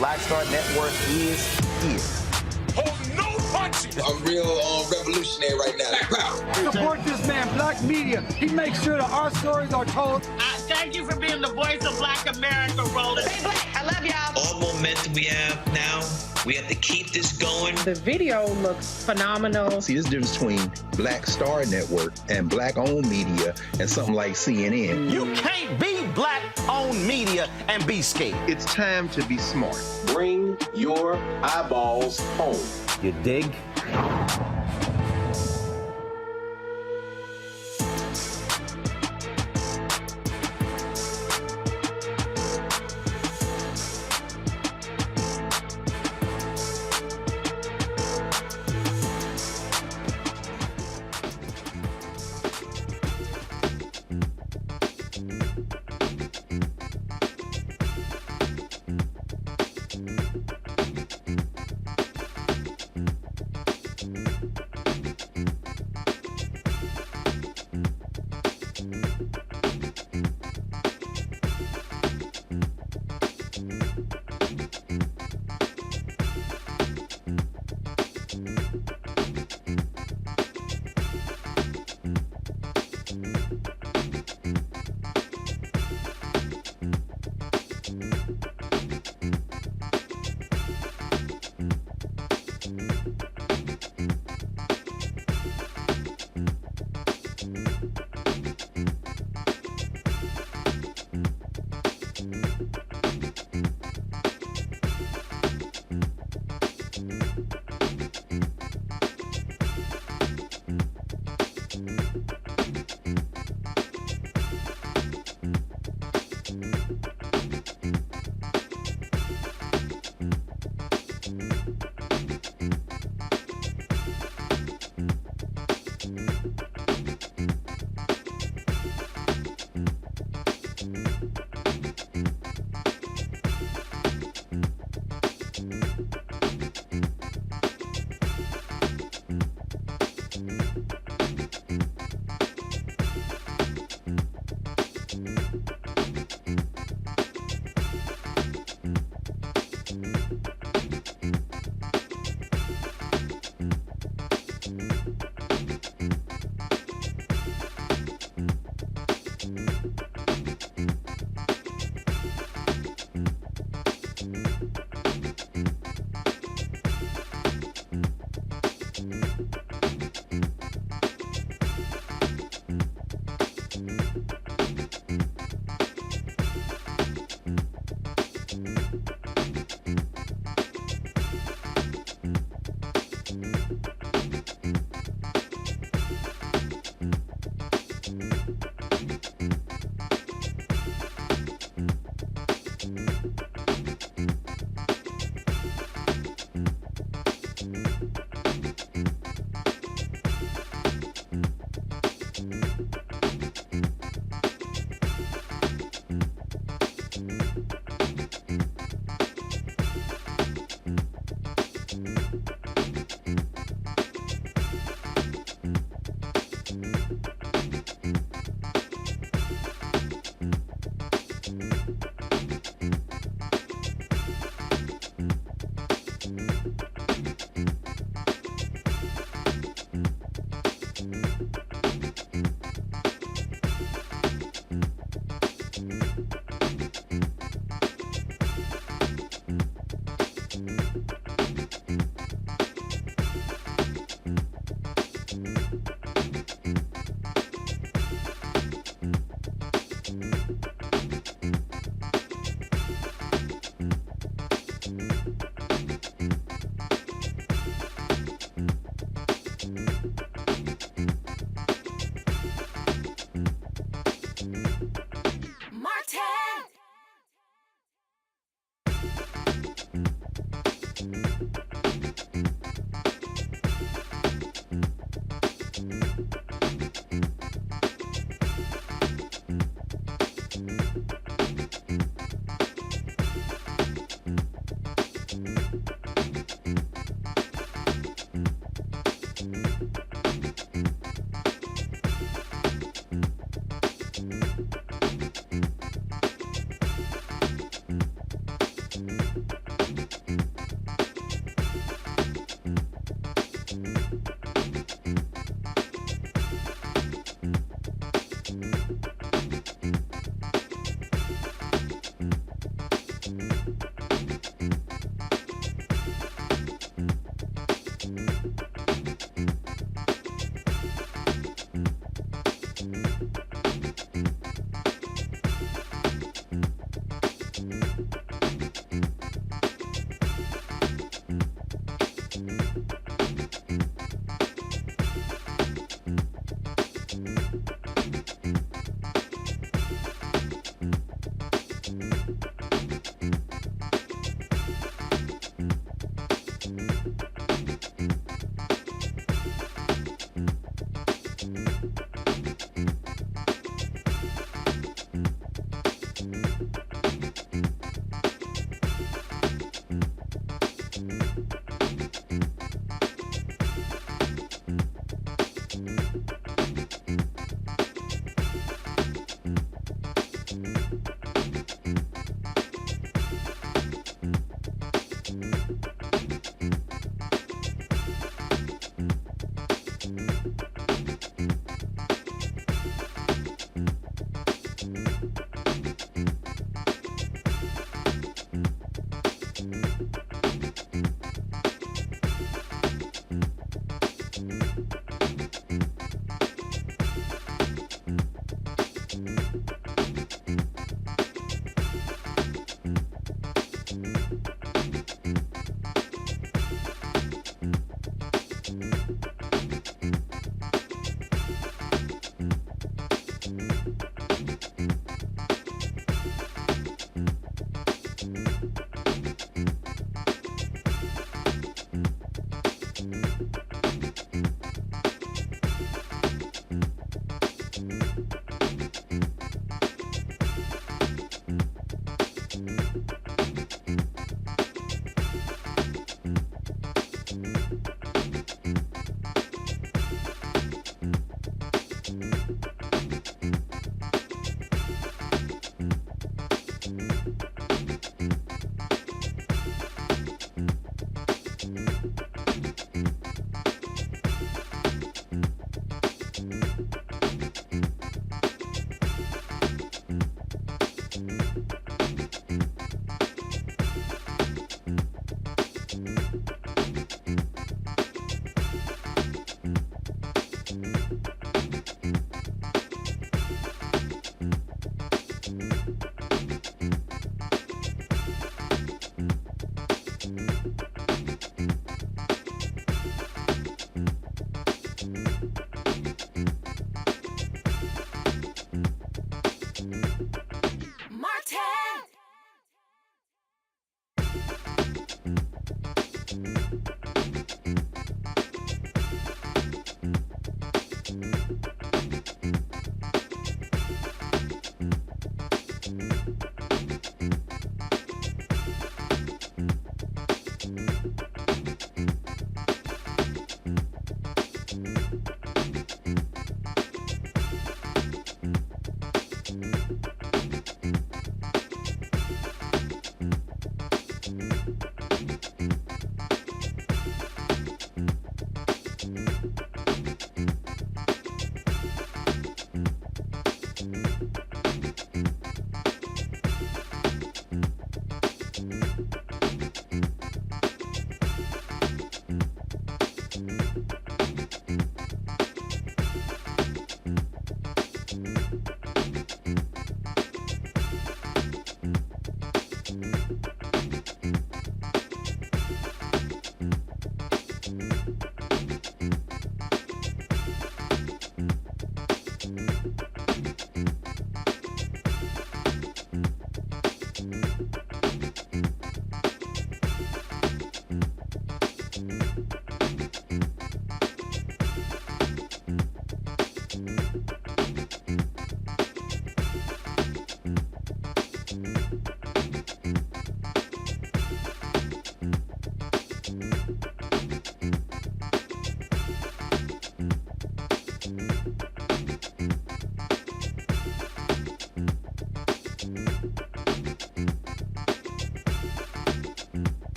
Black Star Network is here. Hold no punches. I'm real revolutionary right now. Black power. Support this man, Black Media. He makes sure that our stories are told. Thank you for being the voice of Black America, Roland. Stay black. I love y'all. All momentum we have now, we have to keep this going. The video looks phenomenal. See, this difference between Black Star Network and Black-owned media and something like CNN. You can't be Black-owned media and be scared. It's time to be smart. Bring your eyeballs home. You dig?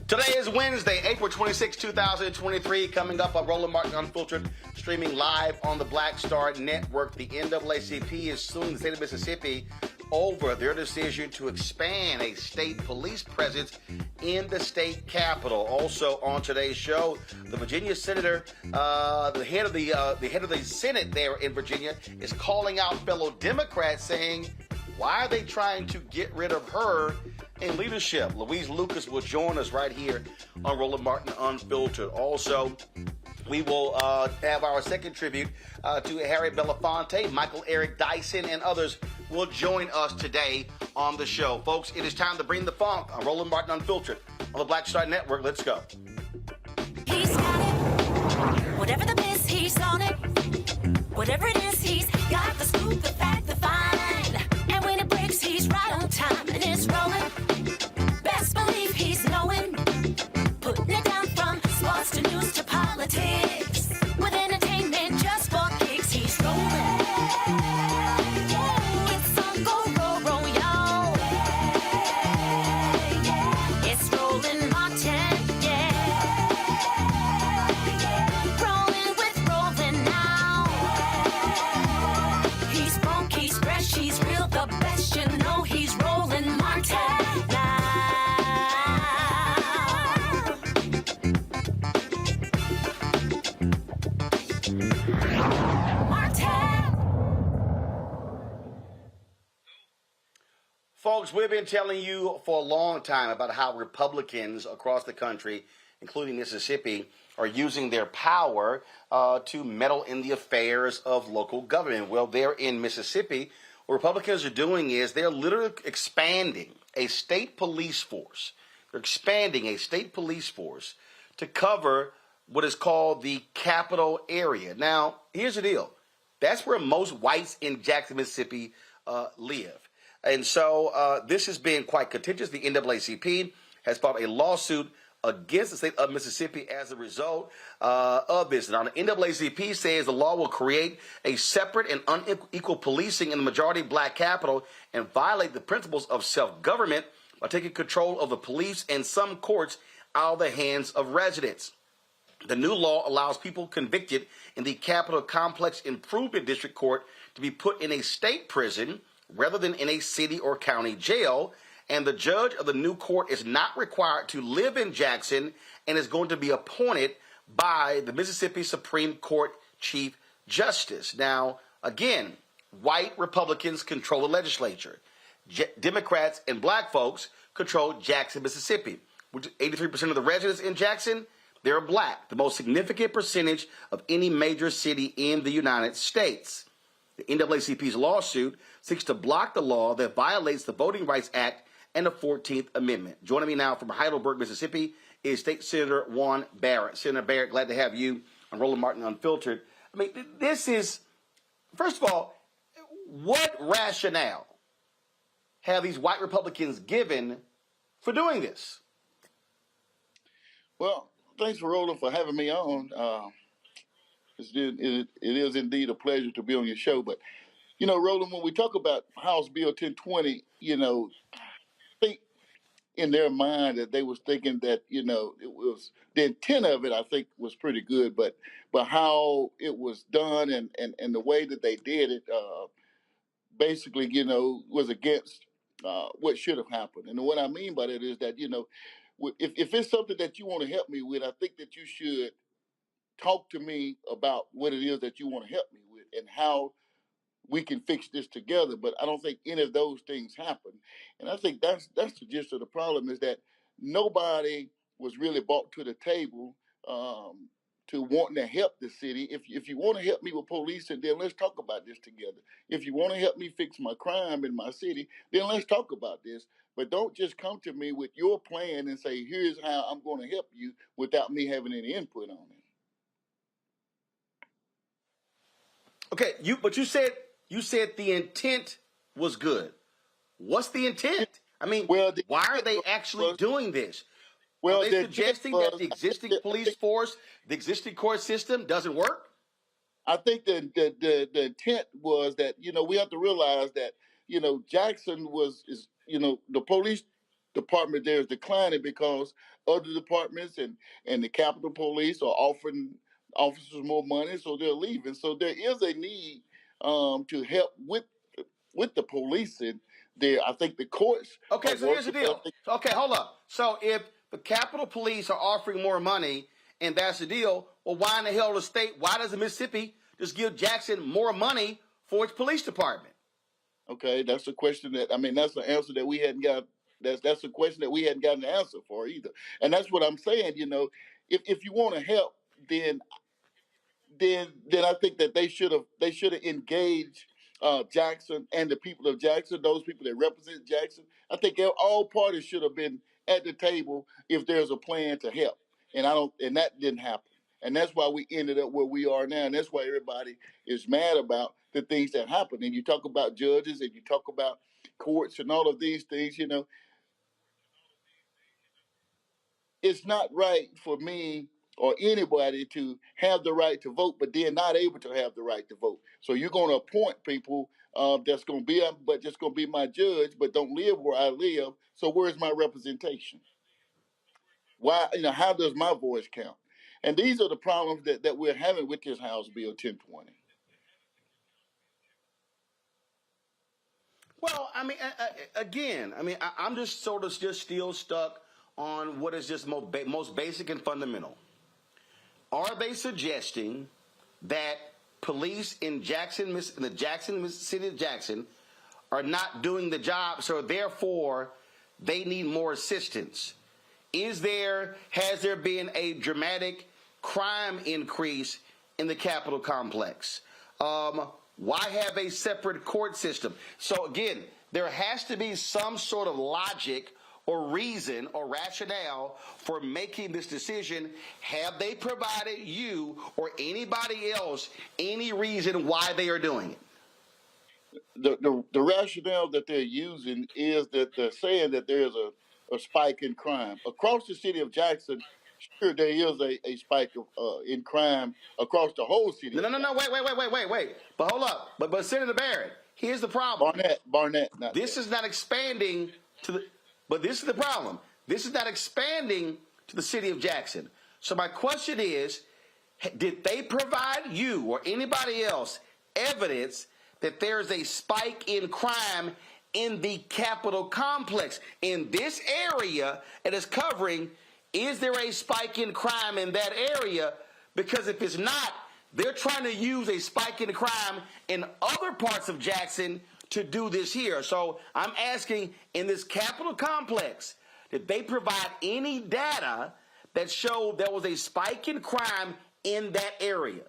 Today is Wednesday, April 26, 2023. Coming up on Roland Martin Unfiltered, streaming live on the Black Star Network. The NAACP is suing the state of Mississippi over their decision to expand a state police presence in the state capitol. Also on today's show, the Virginia senator, the head of the Senate there in Virginia, is calling out fellow Democrats, saying, why are they trying to get rid of her in leadership? Louise Lucas will join us right here on Roland Martin Unfiltered. Also, we will have our second tribute to Harry Belafonte. Michael Eric Dyson and others will join us today on the show. Folks, it is time to bring the funk on Roland Martin Unfiltered on the Black Star Network. Let's go. He's got it. Whatever the biz, he's on it. Whatever it is, he's got the scoop, the fact, the find. And when it breaks, he's right on time and it's rolling. Best believe he's knowing. Putting it down from sports to news to politics. With entertainment just for kicks, he's rolling. It's on go, roll, y'all. It's Roland Martin, rolling with Roland now. He's funk, he's fresh, he's real, the best, you know he's Roland Martin now. Folks, we've been telling you for a long time about how Republicans across the country, including Mississippi, are using their power to meddle in the affairs of local government. Well, there in Mississippi, what Republicans are doing is they're literally expanding a state police force. They're expanding a state police force to cover what is called the capital area. Now, here's the deal. That's where most whites in Jackson, Mississippi live. And so this has been quite contentious. The NAACP has filed a lawsuit against the state of Mississippi as a result of this. Now, the NAACP says the law will create a separate and unequal policing in the majority black capital and violate the principles of self-government by taking control of the police and some courts out of the hands of residents. The new law allows people convicted in the Capitol Complex Improvement District Court to be put in a state prison rather than in a city or county jail, and the judge of the new court is not required to live in Jackson and is going to be appointed by the Mississippi Supreme Court Chief Justice. Now, again, white Republicans control the legislature. Democrats and black folks control Jackson, Mississippi, which 83% of the residents in Jackson, they're black, the most significant percentage of any major city in the United States. The NAACP's lawsuit seeks to block the law that violates the Voting Rights Act and the 14th Amendment. Joining me now from Heidelberg, Mississippi, is State Senator Juan Barrett. Senator Barrett, glad to have you on Roland Martin Unfiltered. I mean, this is, first of all, what rationale have these white Republicans given for doing this? Well, thanks for Roland for having me on. It is indeed a pleasure to be on your show. But, you know, Roland, when we talk about House Bill 1020, you know, I think in their mind that they was thinking that, you know, it was the intent of it, I think, was pretty good. But how it was done and the way that they did it, basically, you know, was against what should have happened. And what I mean by that is that, you know, if it's something that you want to help me with, I think that you should talk to me about what it is that you want to help me with and how we can fix this together. But I don't think any of those things happen. And I think that's the gist of the problem, is that nobody was really brought to the table to wanting to help the city. If you want to help me with policing, then let's talk about this together. If you want to help me fix my crime in my city, then let's talk about this. But don't just come to me with your plan and say, here's how I'm going to help you, without me having any input on it. Okay, but you said the intent was good. What's the intent? I mean, Well, why are they actually doing this? Well, are they suggesting that the existing police force, the existing court system doesn't work? I think the intent was that, we have to realize that, Jackson is the police department there is declining because other departments and the Capitol Police are offering officers more money, so they're leaving. So there is a need to help with the policing there. I think the courts. Okay, so here's the deal. Okay, hold up. So if the Capitol Police are offering more money and that's the deal, well, why in the hell why does Mississippi just give Jackson more money for its police department? Okay, that's a question that's the answer that we hadn't got. That's a question that we hadn't gotten an answer for either. And that's what I'm saying, if you want to help, then I think that they should have engaged Jackson and the people of Jackson, those people that represent Jackson. I think all parties should have been at the table if there's a plan to help. And that didn't happen. And that's why we ended up where we are now. And that's why everybody is mad about the things that happen. And you talk about judges and you talk about courts and all of these things, it's not right for me or anybody to have the right to vote, but then not able to have the right to vote. So you're going to appoint people that's going to be my judge, but don't live where I live. So where's my representation? Why, how does my voice count? And these are the problems that we're having with this House Bill 1020. Well, I mean, again, I'm just sort of just still stuck on what is just most basic and fundamental. Are they suggesting that police in the city of Jackson are not doing the job, so therefore they need more assistance? Has there been a dramatic crime increase in the Capitol complex? Why have a separate court system? So again, there has to be some sort of logic or reason or rationale for making this decision. Have they provided you or anybody else any reason why they are doing it? The rationale that they're using is that they're saying that there's a spike in crime. Across the city of Jackson, sure, there is a spike in crime across the whole city. No, wait. But hold up. But Senator Barrett, here's the problem. Barnett. This is not expanding but this is the problem. This is not expanding to the city of Jackson. So my question is, did they provide you or anybody else evidence that there's a spike in crime in the Capitol complex? In this area it is covering, is there a spike in crime in that area? Because if it's not, they're trying to use a spike in crime in other parts of Jackson to do this here. So I'm asking, in this Capitol complex, did they provide any data that showed there was a spike in crime in that area?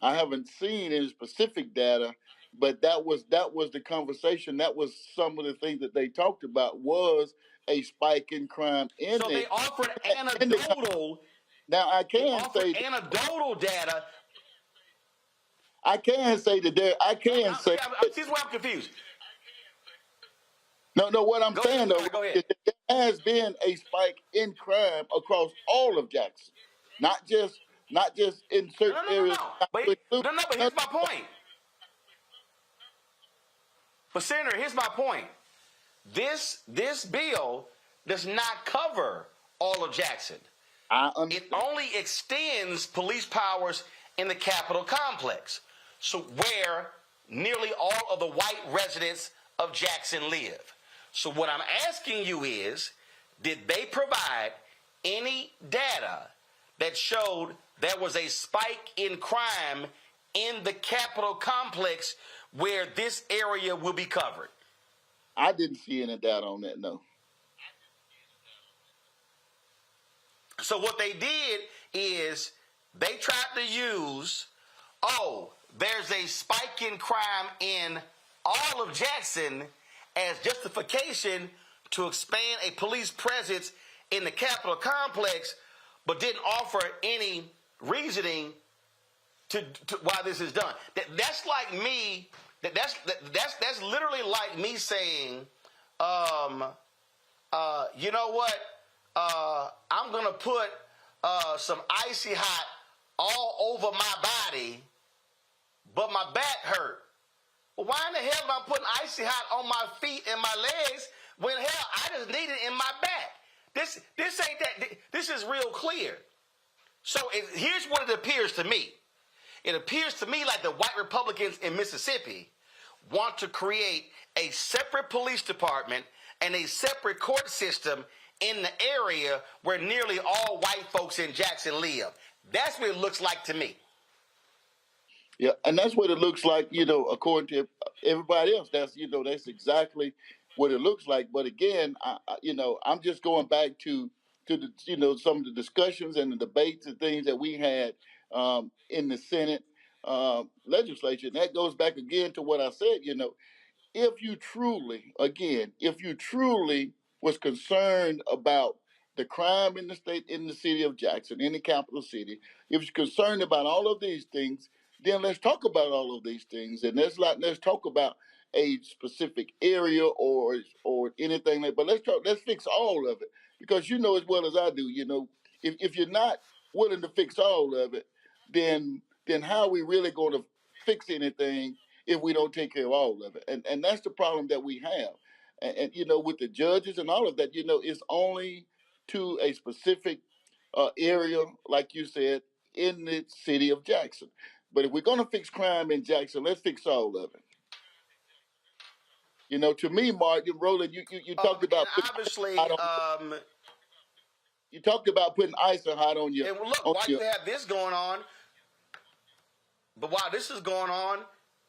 I haven't seen any specific data, but that was the conversation. That was some of the things that they talked about was a spike in crime in so there. They offered anecdotal. Now I can say anecdotal data. I can say that there. I can say. This is where I'm confused. No. What I'm saying though, is that there has been a spike in crime across all of Jackson, not just in certain areas. But here's my point. But Senator, here's my point. This bill does not cover all of Jackson. It only extends police powers in the Capitol complex, so where nearly all of the white residents of Jackson live. So what I'm asking you is, did they provide any data that showed there was a spike in crime in the Capitol complex where this area will be covered? I didn't see any data on that, no. So what they did is they tried to use, there's a spike in crime in all of Jackson as justification to expand a police presence in the Capitol complex, but didn't offer any reasoning to why this is done. That's like me. That's literally like me saying, um, you know what? I'm gonna put some icy hot all over my body, but my back hurt. Well, why in the hell am I putting icy hot on my feet and my legs when hell I just need it in my back? This ain't that. This is real clear. So here's what it appears to me. It appears to me like the white Republicans in Mississippi want to create a separate police department and a separate court system in the area where nearly all white folks in Jackson live. That's what it looks like to me. Yeah, and that's what it looks like, according to everybody else. That's exactly what it looks like. But again, I'm just going back to the, some of the discussions and the debates and things that we had in the Senate legislature. And that goes back again to what I said, if you truly was concerned about the crime in the state, in the city of Jackson, in the capital city, if you're concerned about all of these things, then let's talk about all of these things, and let's talk about a specific area or anything like. But let's fix all of it, because you know as well as I do, if you're not willing to fix all of it, then how are we really going to fix anything if we don't take care of all of it? And that's the problem that we have. And with the judges and all of that, it's only to a specific area, like you said, in the city of Jackson. But if we're going to fix crime in Jackson, let's fix all of it. To me, Mark and Roland, you talked about obviously. You talked about putting ice and hot on your. And look, while you have this going on, but while this is going on,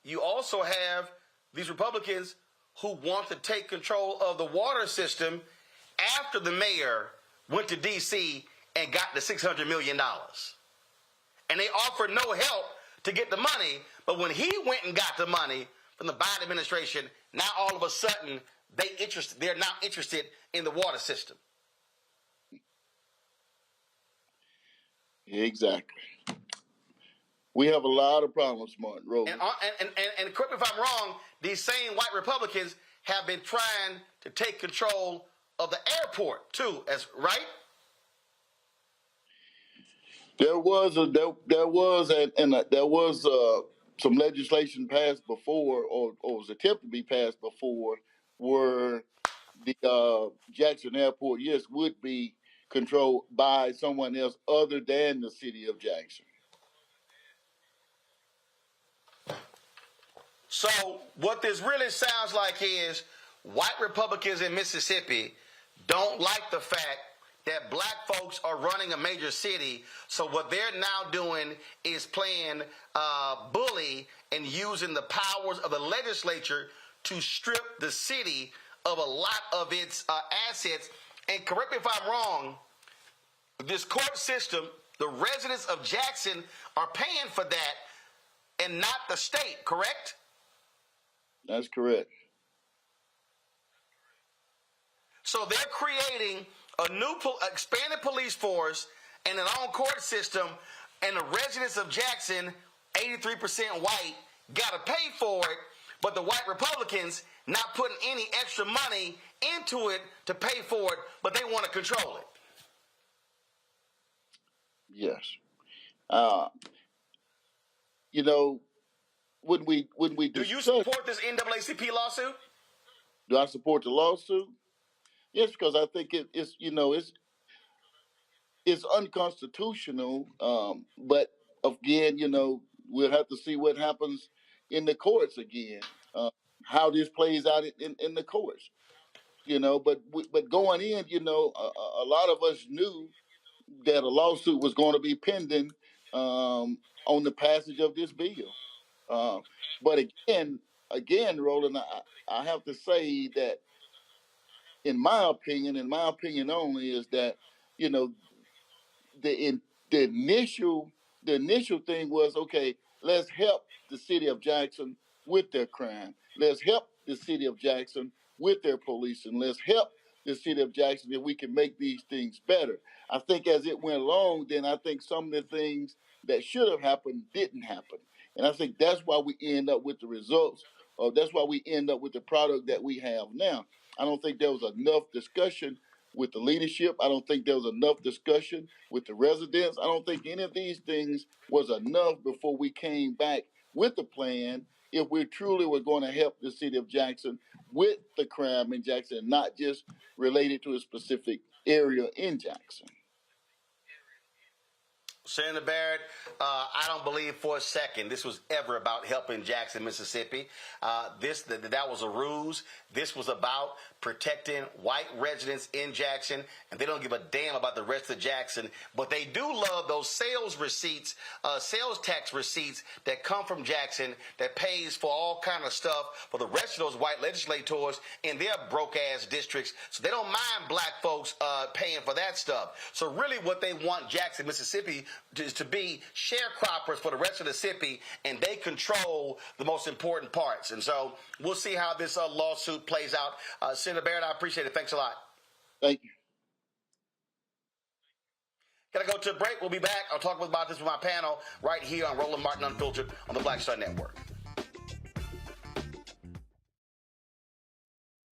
you also have these Republicans who want to take control of the water system after the mayor went to D.C. and got the $600 million. And they offered no help to get the money, but when he went and got the money from the Biden administration, now all of a sudden they're now interested in the water system. Exactly. We have a lot of problems, Martin. And correct me if I'm wrong, these same white Republicans have been trying to take control of the airport too, right? There was some legislation passed before, or was attempted to be passed before, where the Jackson Airport, yes, would be controlled by someone else other than the city of Jackson. So what this really sounds like is white Republicans in Mississippi don't like the fact that black folks are running a major city. So what they're now doing is playing bully and using the powers of the legislature to strip the city of a lot of its assets. And correct me if I'm wrong, this court system, the residents of Jackson are paying for that and not the state, correct? That's correct. So they're creating a new expanded police force and an own court system, and the residents of Jackson, 83% white, got to pay for it, but the white Republicans not putting any extra money into it to pay for it, but they want to control it. Yes. When we do you support this NAACP lawsuit? Do I support the lawsuit? Yes, because I think it's unconstitutional. But again, we'll have to see what happens in the courts again. How this plays out in the courts. But going in, a lot of us knew that a lawsuit was going to be pending on the passage of this bill. But again, Roland, I have to say that, in my opinion only, is that the initial thing was, okay, let's help the city of Jackson with their crime. Let's help the city of Jackson with their policing. Let's help the city of Jackson if we can make these things better. I think as it went along, then I think some of the things that should have happened didn't happen. And I think that's why we end up with the results That's why we end up with the product that we have now. I don't think there was enough discussion with the leadership. I don't think there was enough discussion with the residents. I don't think any of these things was enough before we came back with the plan if we truly were going to help the city of Jackson with the crime in Jackson, not just related to a specific area in Jackson. Senator Barrett, I don't believe for a second this was ever about helping Jackson, Mississippi. That was a ruse. This was about protecting white residents in Jackson, and they don't give a damn about the rest of Jackson. But they do love those sales receipts, sales tax receipts that come from Jackson that pays for all kind of stuff for the rest of those white legislators in their broke-ass districts. So they don't mind black folks paying for that stuff. So really what they want Jackson, Mississippi is to be sharecroppers for the rest of the city, and they control the most important parts. And so we'll see how this lawsuit plays out. Senator Barrett, I appreciate it. Thanks a lot. Thank you. Gotta go to a break. We'll be back. I'll talk about this with my panel right here on Roland Martin Unfiltered on the Black Star Network.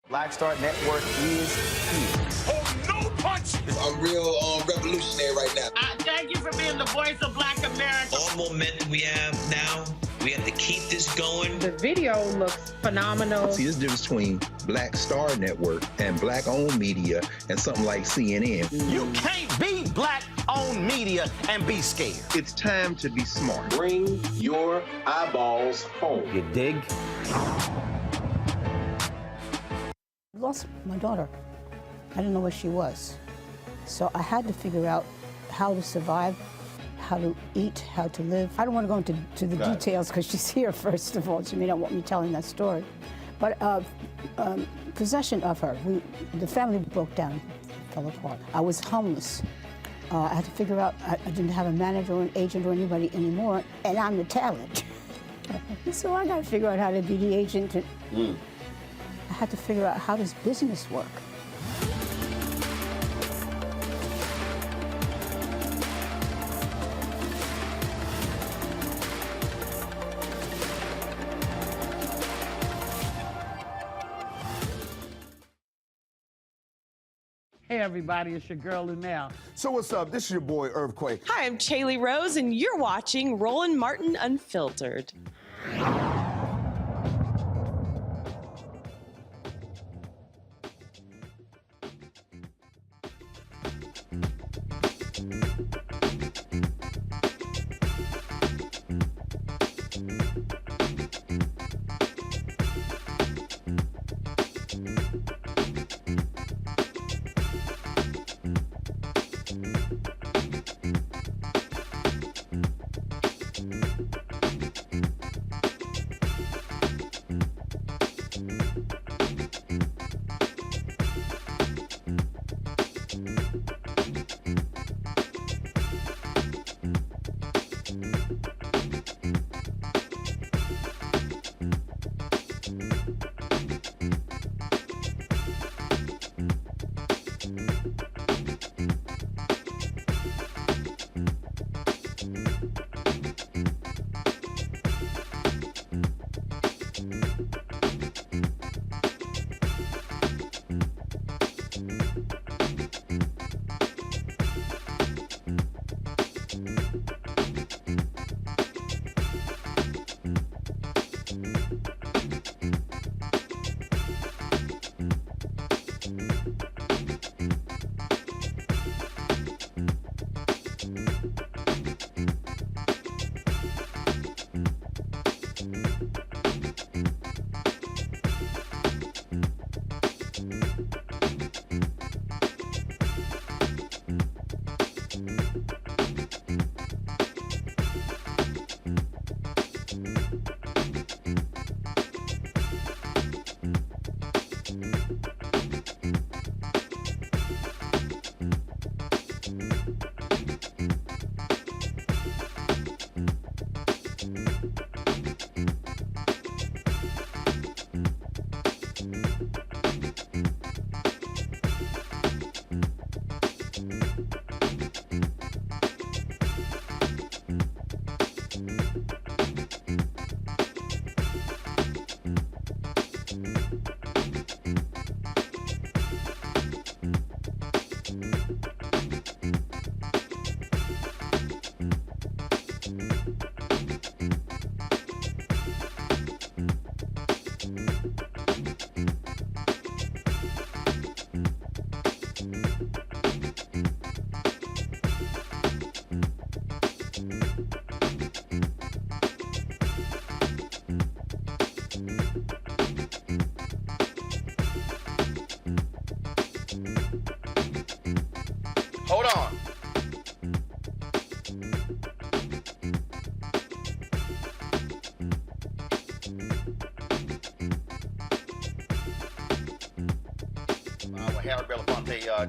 Black Star Network is here. Oh, no punch! I'm real revolutionary right now. Thank you for being the voice of Black America. All momentum we have now, we have to keep this going. The video looks phenomenal. See, there's a difference between Black Star Network and black-owned media and something like CNN. You can't be black-owned media and be scared. It's time to be smart. Bring your eyeballs home. You dig? I lost my daughter. I didn't know where she was. So I had to figure out how to survive, how to eat, how to live. I don't want to go into the details because she's here, first of all. She may not want me telling that story. But possession of her, the family broke down, fell apart. I was homeless. I had to figure out, I didn't have a manager or an agent or anybody anymore, and I'm the talent. So I got to figure out how to be the agent. I had to figure out, how does business work? Hey everybody, it's your girl Wendell. So what's up? This is your boy Earthquake. Hi, I'm Chaley Rose, and you're watching Roland Martin Unfiltered.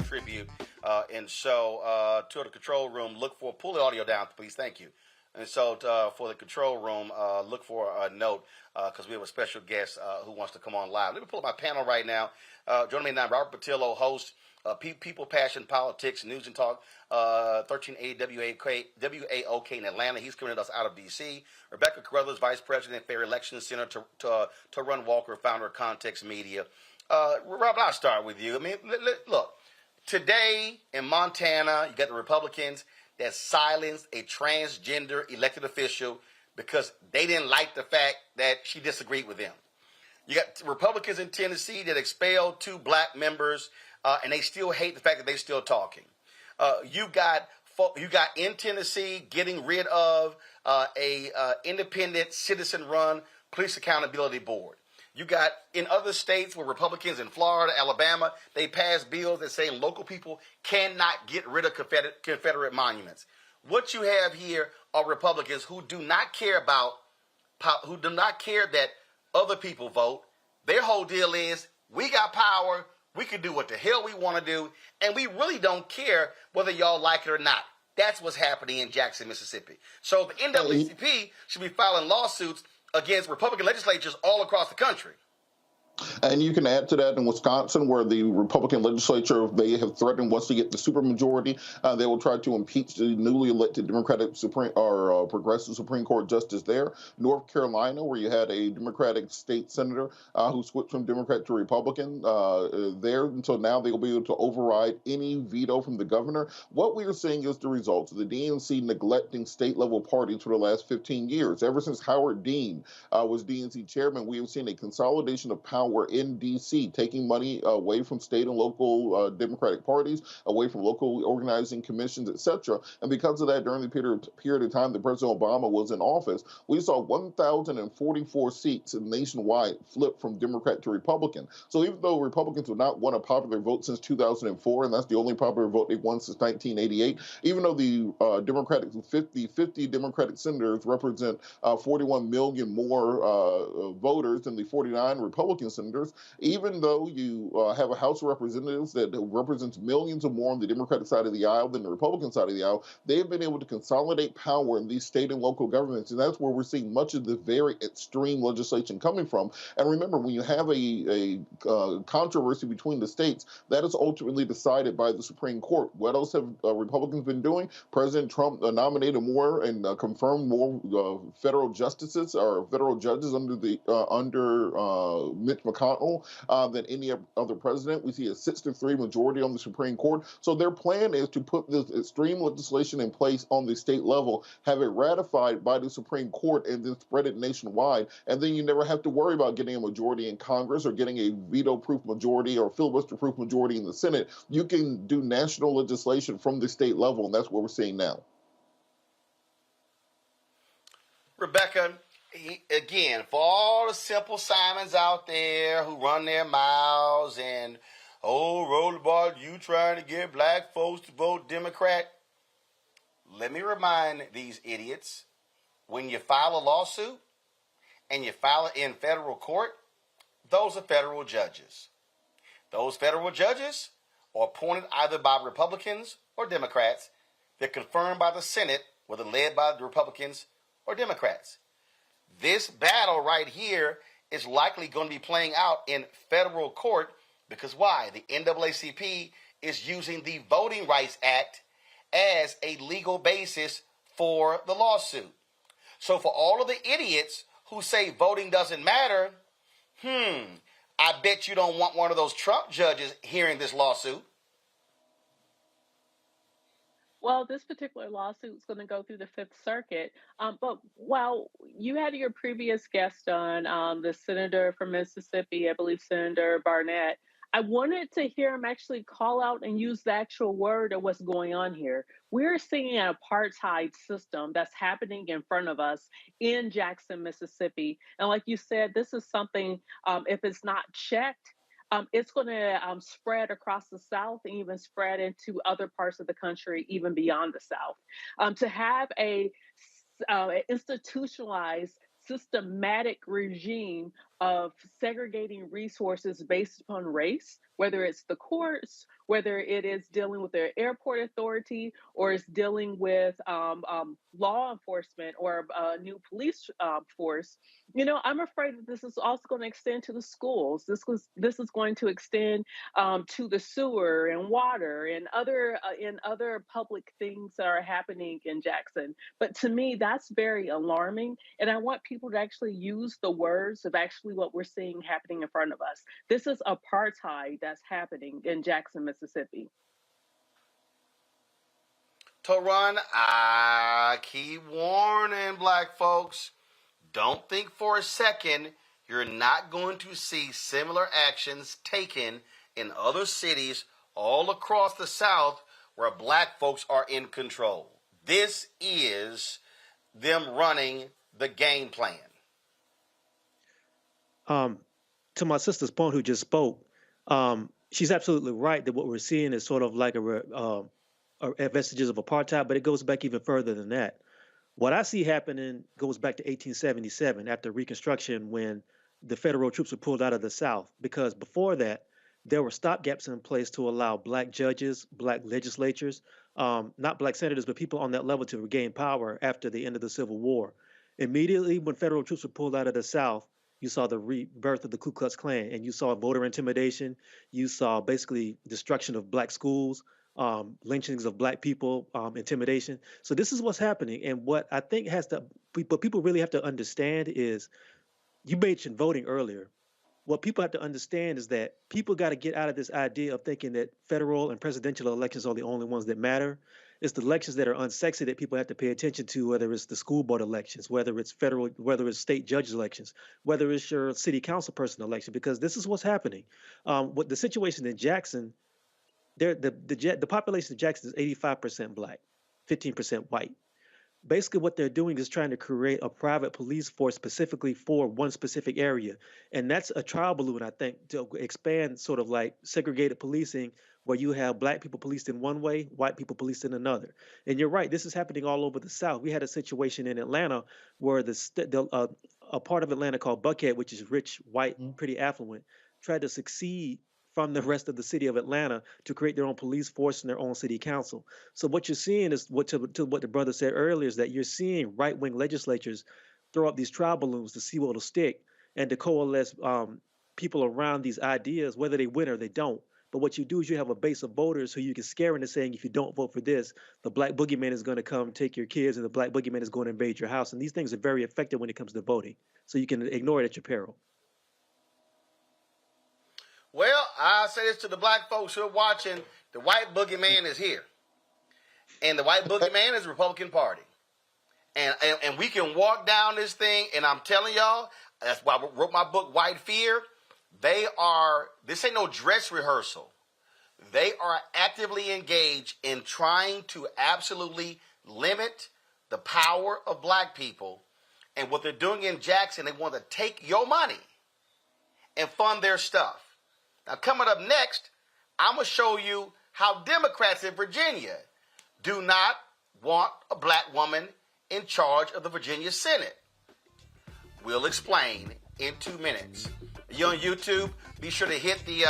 tribute. And so to the control room, pull the audio down, please. Thank you. And so for the control room, look for a note because we have a special guest who wants to come on live. Let me pull up my panel right now. Joining me now, Robert Patillo, host, People, Passion, Politics, News and Talk, 1380 WAOK in Atlanta. He's coming to us out of D.C. Rebecca Carruthers, Vice President, Fair Election Center, to Run Walker, founder of Context Media. Robert, I'll start with you. I mean, look, today in Montana, you got the Republicans that silenced a transgender elected official because they didn't like the fact that she disagreed with them. You got Republicans in Tennessee that expelled 2 black members, and they still hate the fact that they're still talking. You got in Tennessee getting rid of a independent citizen-run police accountability board. You got in other states where Republicans in Florida, Alabama, they passed bills that say local people cannot get rid of Confederate monuments. What you have here are Republicans who do not care that other people vote. Their whole deal is we got power, we can do what the hell we want to do, and we really don't care whether y'all like it or not. That's what's happening in Jackson, Mississippi. So the NAACP should be filing lawsuits against Republican legislatures all across the country. And you can add to that in Wisconsin, where the Republican legislature, they have threatened once they get the supermajority, they will try to impeach the newly elected Democratic progressive Supreme Court justice there. North Carolina, where you had a Democratic state senator who switched from Democrat to Republican there, until now they will be able to override any veto from the governor. What we are seeing is the results of the DNC neglecting state-level parties for the last 15 years. Ever since Howard Dean was DNC chairman, we have seen a consolidation of power in D.C., taking money away from state and local Democratic parties, away from local organizing commissions, etc. And because of that, during the period of time that President Obama was in office, we saw 1,044 seats nationwide flip from Democrat to Republican. So even though Republicans have not won a popular vote since 2004, and that's the only popular vote they've won since 1988, even though the 50 Democratic senators represent 41 million more voters than the 49 Republican senators, even though you have a House of Representatives that represents millions or more on the Democratic side of the aisle than the Republican side of the aisle, they've been able to consolidate power in these state and local governments, and that's where we're seeing much of the very extreme legislation coming from. And remember, when you have a controversy between the states, that is ultimately decided by the Supreme Court. What else have Republicans been doing? President Trump nominated more and confirmed more federal justices or federal judges under Mitch McConnell than any other president. We see a 6-3 majority on the Supreme Court. So their plan is to put this extreme legislation in place on the state level, have it ratified by the Supreme Court, and then spread it nationwide. And then you never have to worry about getting a majority in Congress or getting a veto-proof majority or filibuster-proof majority in the Senate. You can do national legislation from the state level, and that's what we're seeing now. Rebecca, again, for all the simple Simons out there who run their mouths and, oh, Rollerball, you trying to get black folks to vote Democrat. Let me remind these idiots, when you file a lawsuit and you file it in federal court, those are federal judges. Those federal judges are appointed either by Republicans or Democrats. They're confirmed by the Senate, whether led by the Republicans or Democrats. This battle right here is likely going to be playing out in federal court because why? The NAACP is using the Voting Rights Act as a legal basis for the lawsuit. So for all of the idiots who say voting doesn't matter, I bet you don't want one of those Trump judges hearing this lawsuit. Well, this particular lawsuit is going to go through the Fifth Circuit. But while you had your previous guest on, the senator from Mississippi, I believe Senator Barnett, I wanted to hear him actually call out and use the actual word of what's going on here. We're seeing an apartheid system that's happening in front of us in Jackson, Mississippi. And like you said, this is something, if it's not checked, it's going to spread across the South and even spread into other parts of the country, even beyond the South. To have a institutionalized, systematic regime of segregating resources based upon race, whether it's the courts, whether it is dealing with their airport authority, or it's dealing with law enforcement or a new police force. You know, I'm afraid that this is also going to extend to the schools. This is going to extend to the sewer and water and other public things that are happening in Jackson. But to me, that's very alarming, and I want people to actually use the words of actually what we're seeing happening in front of us. This is apartheid that's happening in Jackson, Mississippi. Toron, I keep warning black folks, don't think for a second you're not going to see similar actions taken in other cities all across the South where black folks are in control. This is them running the game plan. To my sister's point who just spoke, she's absolutely right that what we're seeing is sort of like a vestiges of apartheid, but it goes back even further than that. What I see happening goes back to 1877 after Reconstruction, when the federal troops were pulled out of the South, because before that, there were stopgaps in place to allow black judges, black legislatures, not black senators, but people on that level to regain power after the end of the Civil War. Immediately when federal troops were pulled out of the South, you saw the rebirth of the Ku Klux Klan, and you saw voter intimidation. You saw basically destruction of black schools, lynchings of black people, intimidation. So this is what's happening. And what I think what people really have to understand is, you mentioned voting earlier. What people have to understand is that people got to get out of this idea of thinking that federal and presidential elections are the only ones that matter. It's the elections that are unsexy that people have to pay attention to, whether it's the school board elections, whether it's federal, whether it's state judges elections, whether it's your city council person election, because this is what's happening. What the situation in Jackson, the population of Jackson is 85% black, 15% white. Basically, what they're doing is trying to create a private police force specifically for one specific area. And that's a trial balloon, I think, to expand sort of like segregated policing, where you have black people policed in one way, white people policed in another. And you're right, this is happening all over the South. We had a situation in Atlanta where a part of Atlanta called Buckhead, which is rich, white, pretty affluent, tried to succeed from the rest of the city of Atlanta to create their own police force and their own city council. So what you're seeing is, to what the brother said earlier, is that you're seeing right-wing legislatures throw up these trial balloons to see what will stick and to coalesce people around these ideas, whether they win or they don't. But what you do is you have a base of voters who you can scare into saying, if you don't vote for this, the black boogeyman is going to come take your kids and the black boogeyman is going to invade your house. And these things are very effective when it comes to voting. So you can ignore it at your peril. Well, I'll say this to the black folks who are watching. The white boogeyman is here. And the white boogeyman is the Republican Party. And we can walk down this thing, and I'm telling y'all, that's why I wrote my book, White Fear. This ain't no dress rehearsal. They are actively engaged in trying to absolutely limit the power of black people. And what they're doing in Jackson, they want to take your money and fund their stuff. Now, coming up next, I'm going to show you how Democrats in Virginia do not want a black woman in charge of the Virginia Senate. We'll explain in 2 minutes. You're on YouTube. Be sure to hit the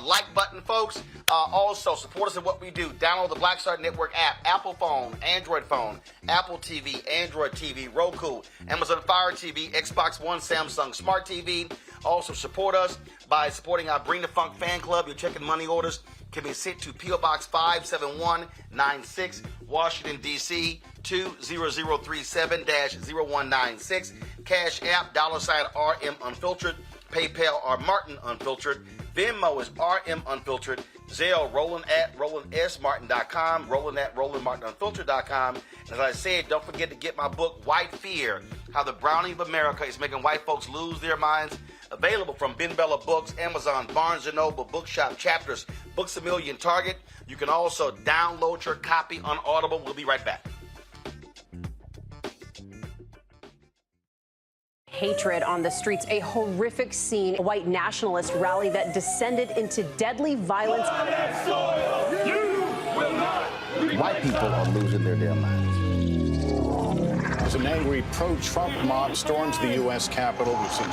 like button, folks. Also, support us in what we do. Download the Black Star Network app, Apple phone, Android phone, Apple TV, Android TV, Roku, Amazon Fire TV, Xbox One, Samsung Smart TV. Also, support us by supporting our Bring the Funk fan club. Your check and money orders can be sent to P.O. Box 57196, Washington, D.C., 20037-0196. Cash App, $RM Unfiltered. PayPal are Martin Unfiltered. Venmo is RM Unfiltered. Zelle, Roland at RolandSMartin.com. Roland at RolandMartinUnfiltered.com. And as I said, don't forget to get my book, White Fear, How the Browning of America is Making White Folks Lose Their Minds. Available from Ben Bella Books, Amazon, Barnes & Noble, Bookshop, Chapters, Books A Million, Target. You can also download your copy on Audible. We'll be right back. Hatred on the streets, a horrific scene, a white nationalist rally that descended into deadly violence. White people are losing their damn minds. as an angry pro-Trump mob storms the U.S. Capitol. We've seen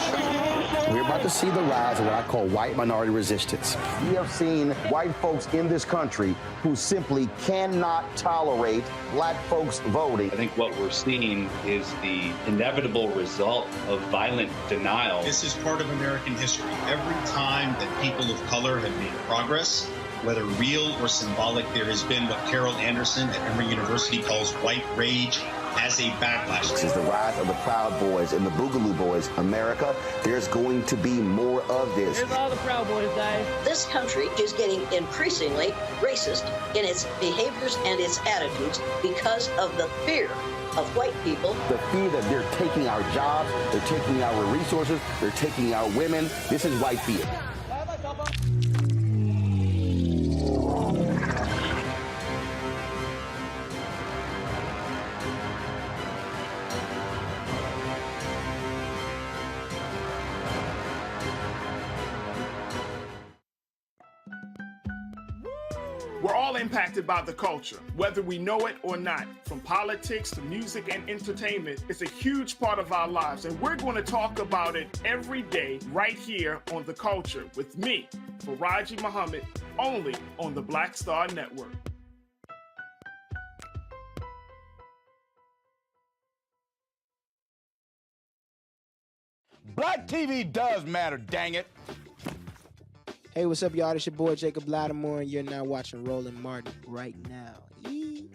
We're about to see the rise of what I call white minority resistance. We have seen white folks in this country who simply cannot tolerate black folks voting. I think what we're seeing is the inevitable result of violent denial. This is part of American history. Every time that people of color have made progress, whether real or symbolic, there has been what Carol Anderson at Emory University calls white rage as a backlash. This is the rise of the Proud Boys and the Boogaloo Boys. America, there's going to be more of this. Here's all the Proud Boys, guys. This country is getting increasingly racist in its behaviors and its attitudes because of the fear of white people. The fear that they're taking our jobs, they're taking our resources, they're taking our women. This is white fear. We're all impacted by the culture, whether we know it or not. From politics to music and entertainment, it's a huge part of our lives, and we're going to talk about it every day right here on The Culture with me, Faraji Muhammad, only on the Black Star Network. Black TV does matter, dang it. Hey, what's up, y'all? It's your boy Jacob Lattimore, and you're now watching Roland Martin right now. Yee.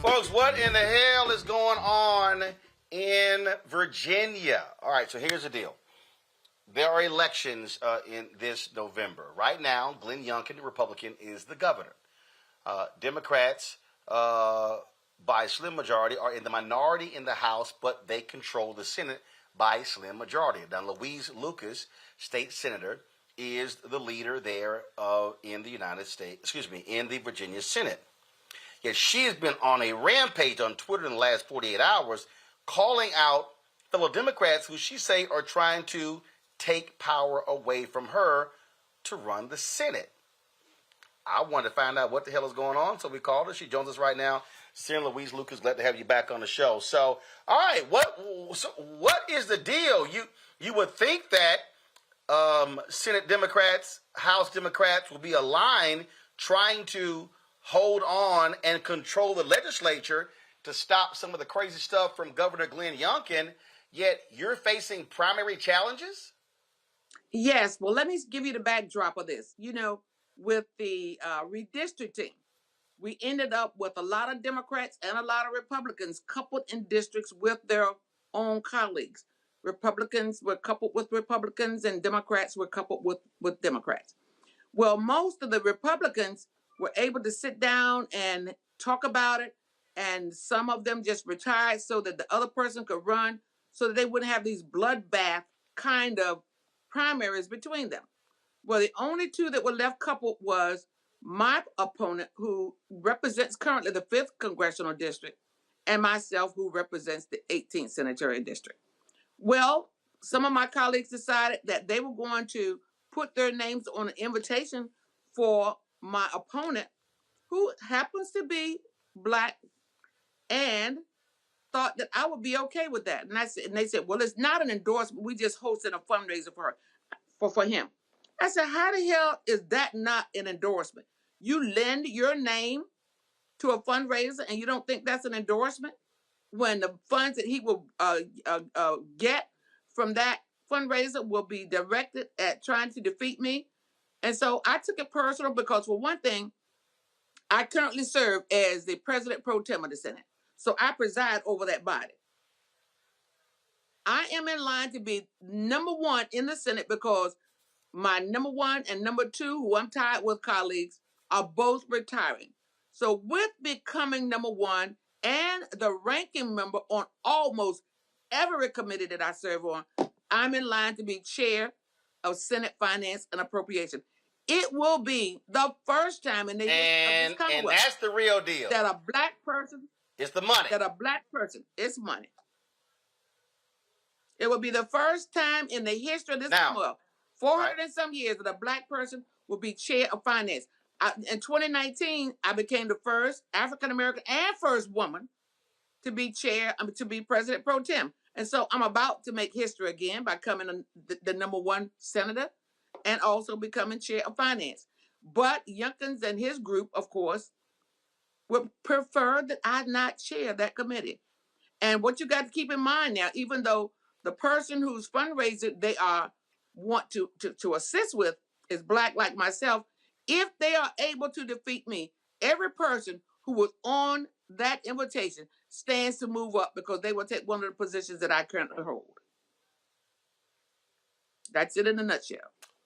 Folks, what in the hell is going on in Virginia? All right, so here's the deal. There are elections in this November. Right now, Glenn Youngkin, the Republican, is the governor. Democrats, by a slim majority, are in the minority in the House, but they control the Senate by a slim majority. Now, Louise Lucas, state senator, is the leader there in the in the Virginia Senate. Yet she has been on a rampage on Twitter in the last 48 hours, calling out fellow Democrats who she say are trying to take power away from her to run the Senate. I wanted to find out what the hell is going on, so we called her. She joins us right now. Senator Louise Lucas, glad to have you back on the show. So, all right, what is the deal? You would think that Senate Democrats, House Democrats will be aligned trying to hold on and control the legislature to stop some of the crazy stuff from Governor Glenn Youngkin, yet you're facing primary challenges? Yes. Well, let me give you the backdrop of this. You know, with the redistricting, we ended up with a lot of Democrats and a lot of Republicans coupled in districts with their own colleagues. Republicans were coupled with Republicans and Democrats were coupled with Democrats. Well, most of the Republicans were able to sit down and talk about it, and some of them just retired so that the other person could run, so that they wouldn't have these bloodbath kind of primaries between them. Well, the only two that were left coupled was my opponent, who represents currently the 5th Congressional District, and myself, who represents the 18th Senatorial District. Well, some of my colleagues decided that they were going to put their names on an invitation for my opponent, who happens to be Black, and thought that I would be okay with that. And they said, well, it's not an endorsement. We just hosted a fundraiser for him. I said, how the hell is that not an endorsement? You lend your name to a fundraiser and you don't think that's an endorsement? When the funds that he will get from that fundraiser will be directed at trying to defeat me. And so I took it personal because, for one thing, I currently serve as the president pro tem of the Senate. So I preside over that body. I am in line to be number one in the Senate because my number one and number two, who I'm tied with colleagues, are both retiring. So with becoming number one and the ranking member on almost every committee that I serve on, I'm in line to be chair of Senate Finance and Appropriation. It will be the first time in the history of this Commonwealth. And that's the real deal. That a Black person... It's the money. That a Black person... It's money. It will be the first time in the history of this Commonwealth, 400 and some years, that a Black person will be chair of finance. In 2019, I became the first African-American and first woman to be to be president pro tem. And so I'm about to make history again by becoming the number one senator and also becoming chair of finance. But Youngkins and his group, of course, would prefer that I not chair that committee. And what you got to keep in mind now, even though the person whose fundraiser they want to assist with is Black like myself, if they are able to defeat me, every person who was on that invitation stands to move up because they will take one of the positions that I currently hold. That's it in a nutshell.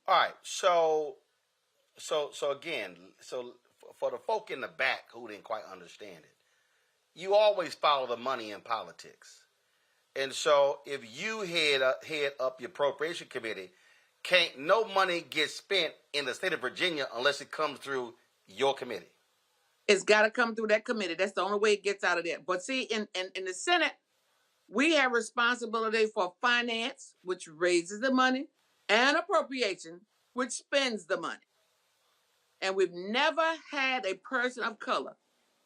All right. So again, for the folk in the back who didn't quite understand it, you always follow the money in politics. And so if you head up your appropriation committee, no money gets spent in the state of Virginia unless it comes through your committee. It's got to come through that committee. That's the only way it gets out of there. But see, in the Senate, we have responsibility for finance, which raises the money, and appropriation, which spends the money. And we've never had a person of color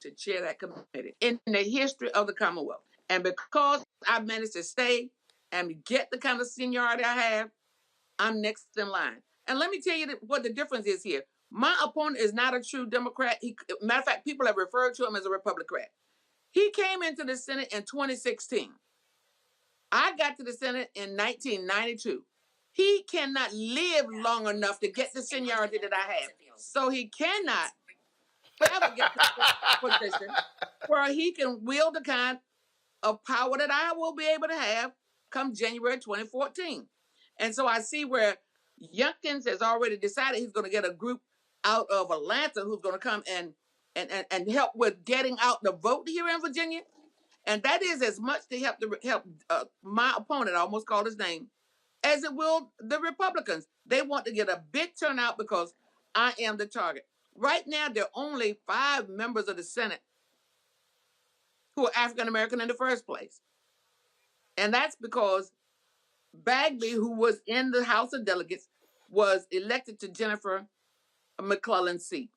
to chair that committee in the history of the Commonwealth. And because I've managed to stay and get the kind of seniority I have, I'm next in line. And let me tell you what the difference is here. My opponent is not a true Democrat. Matter of fact, people have referred to him as a Republican. He came into the Senate in 2016. I got to the Senate in 1992. He cannot live long enough to get the seniority that I have. So he cannot ever get to the position where he can wield the kind of power that I will be able to have come January 2014. And so I see where Youngkins has already decided he's going to get a group out of Atlanta who's going to come and help with getting out the vote here in Virginia. And that is as much to help my opponent, I almost called his name, as it will the Republicans. They want to get a big turnout because I am the target. Right now, there are only 5 members of the Senate who are African American in the first place. And that's because Bagby, who was in the House of Delegates, was elected to Jennifer McClellan's seat.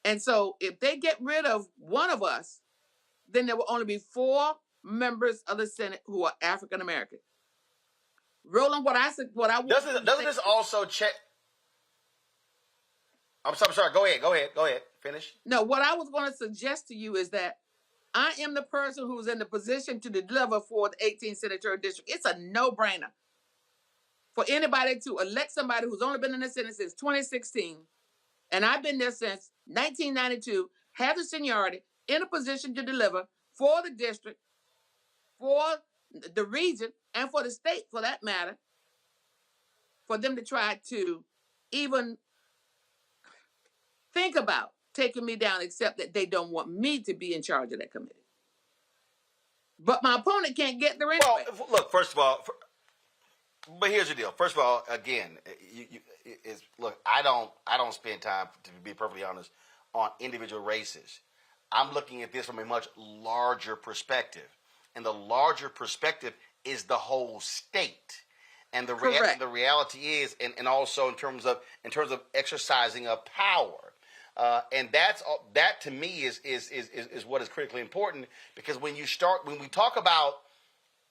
And so if they get rid of one of us, then there will only be 4 members of the Senate who are African American. Roland, doesn't this also check? I'm sorry. Go ahead. Finish. No, what I was going to suggest to you is that I am the person who's in the position to deliver for the 18th Senatorial District. It's a no-brainer for anybody to elect somebody who's only been in the Senate since 2016, and I've been there since 1992, have the seniority, in a position to deliver for the district, for the region, and for the state, for that matter, for them to try to even think about taking me down, except that they don't want me to be in charge of that committee. But my opponent can't get there anyway. Well, look, first of all, But here's the deal. First of all, again, look. I don't spend time, to be perfectly honest, on individual races. I'm looking at this from a much larger perspective, and the larger perspective is the whole state. And the reality is, and also in terms of exercising of power, and that to me is what is critically important, because when we talk about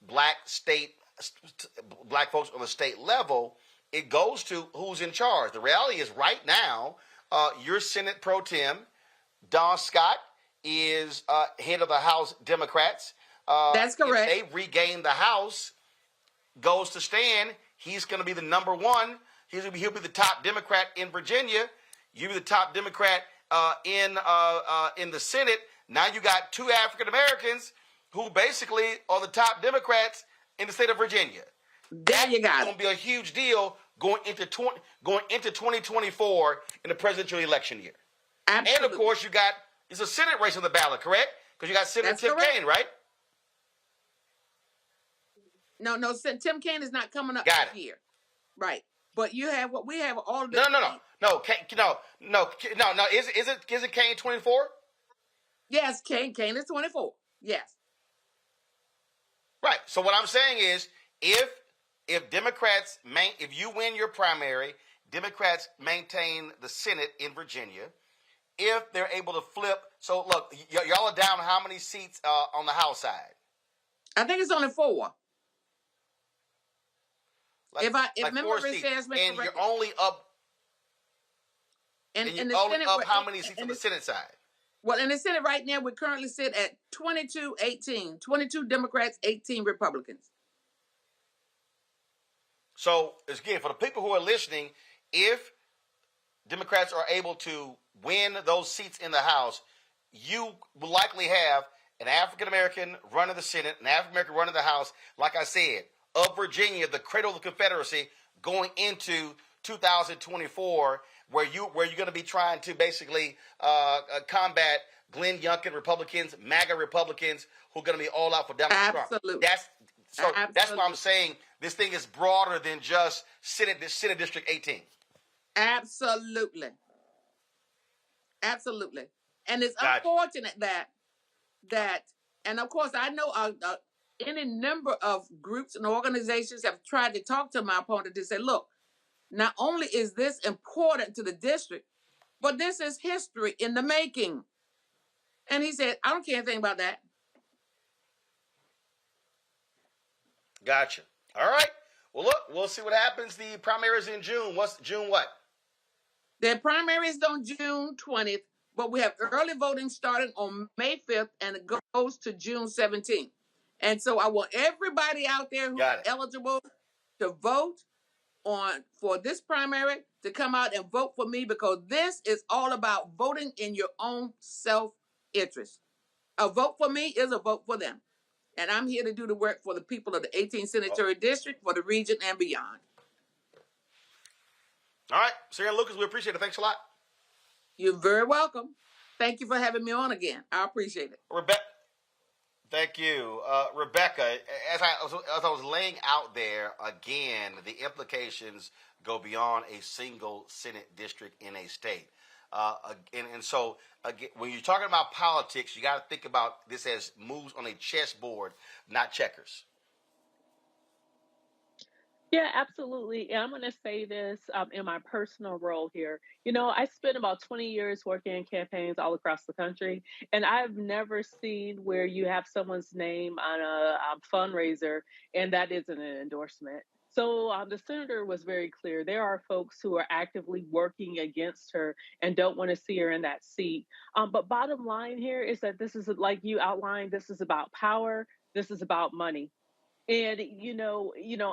black folks on the state level, it goes to who's in charge. The reality is, right now, your Senate Pro Tem, Don Scott, is head of the House Democrats. That's correct. If they regain the House, goes to stand, he's going to be the number one. He'll be the top Democrat in Virginia. You'll be the top Democrat in the Senate. Now you got two African Americans who basically are the top Democrats in the state of Virginia. There you got it. It's going to be a huge deal going into 2024 in the presidential election year. Absolutely. And of course, it's a Senate race on the ballot, correct? Because you got Senator Tim Kaine, right? No, Tim Kaine is not coming up this year, right? But you have what we have all of the No. Is it Kaine 24? Yes, Kaine is 24. Yes. Right. So what I'm saying is, if Democrats if you win your primary, Democrats maintain the Senate in Virginia. If they're able to flip, so look, y'all are down how many seats on the House side? I think it's only 4. If memory serves me and correctly, you're only up. And you're the only Senate, up how many seats on the Senate side? Well, in the Senate right now, we currently sit at 22-18. 22 Democrats, 18 Republicans. So, again, for the people who are listening, if Democrats are able to win those seats in the House, you will likely have an African-American running the Senate, an African-American running the House, like I said, of Virginia, the cradle of the Confederacy, going into 2024, where you're going to be trying to basically combat Glenn Youngkin Republicans, MAGA Republicans, who are going to be all out for Donald Trump. Absolutely. That's why I'm saying this thing is broader than just Senate District 18. Absolutely. And it's unfortunate that, and of course, I know any number of groups and organizations have tried to talk to my opponent to say, look, not only is this important to the district, but this is history in the making. And he said, I don't care anything about that. Gotcha. All right. Well, look, we'll see what happens. The primaries in June. June what? The primaries on June 20th, but we have early voting starting on May 5th, and it goes to June 17th. And so I want everybody out there who's eligible to vote for this primary to come out and vote for me, because this is all about voting in your own self-interest. A vote for me is a vote for them. And I'm here to do the work for the people of the 18th Senatorial District, for the region and beyond. All right. Senator Lucas, we appreciate it. Thanks a lot. You're very welcome. Thank you for having me on again. I appreciate it. Thank you. Rebecca, as I was laying out there, again, the implications go beyond a single Senate district in a state. So, again, when you're talking about politics, you got to think about this as moves on a chessboard, not checkers. Yeah, absolutely. And I'm going to say this in my personal role here. You know, I spent about 20 years working in campaigns all across the country, and I've never seen where you have someone's name on a fundraiser and that isn't an endorsement. So the senator was very clear. There are folks who are actively working against her and don't want to see her in that seat. But bottom line here is that this is, like you outlined, this is about power. This is about money. And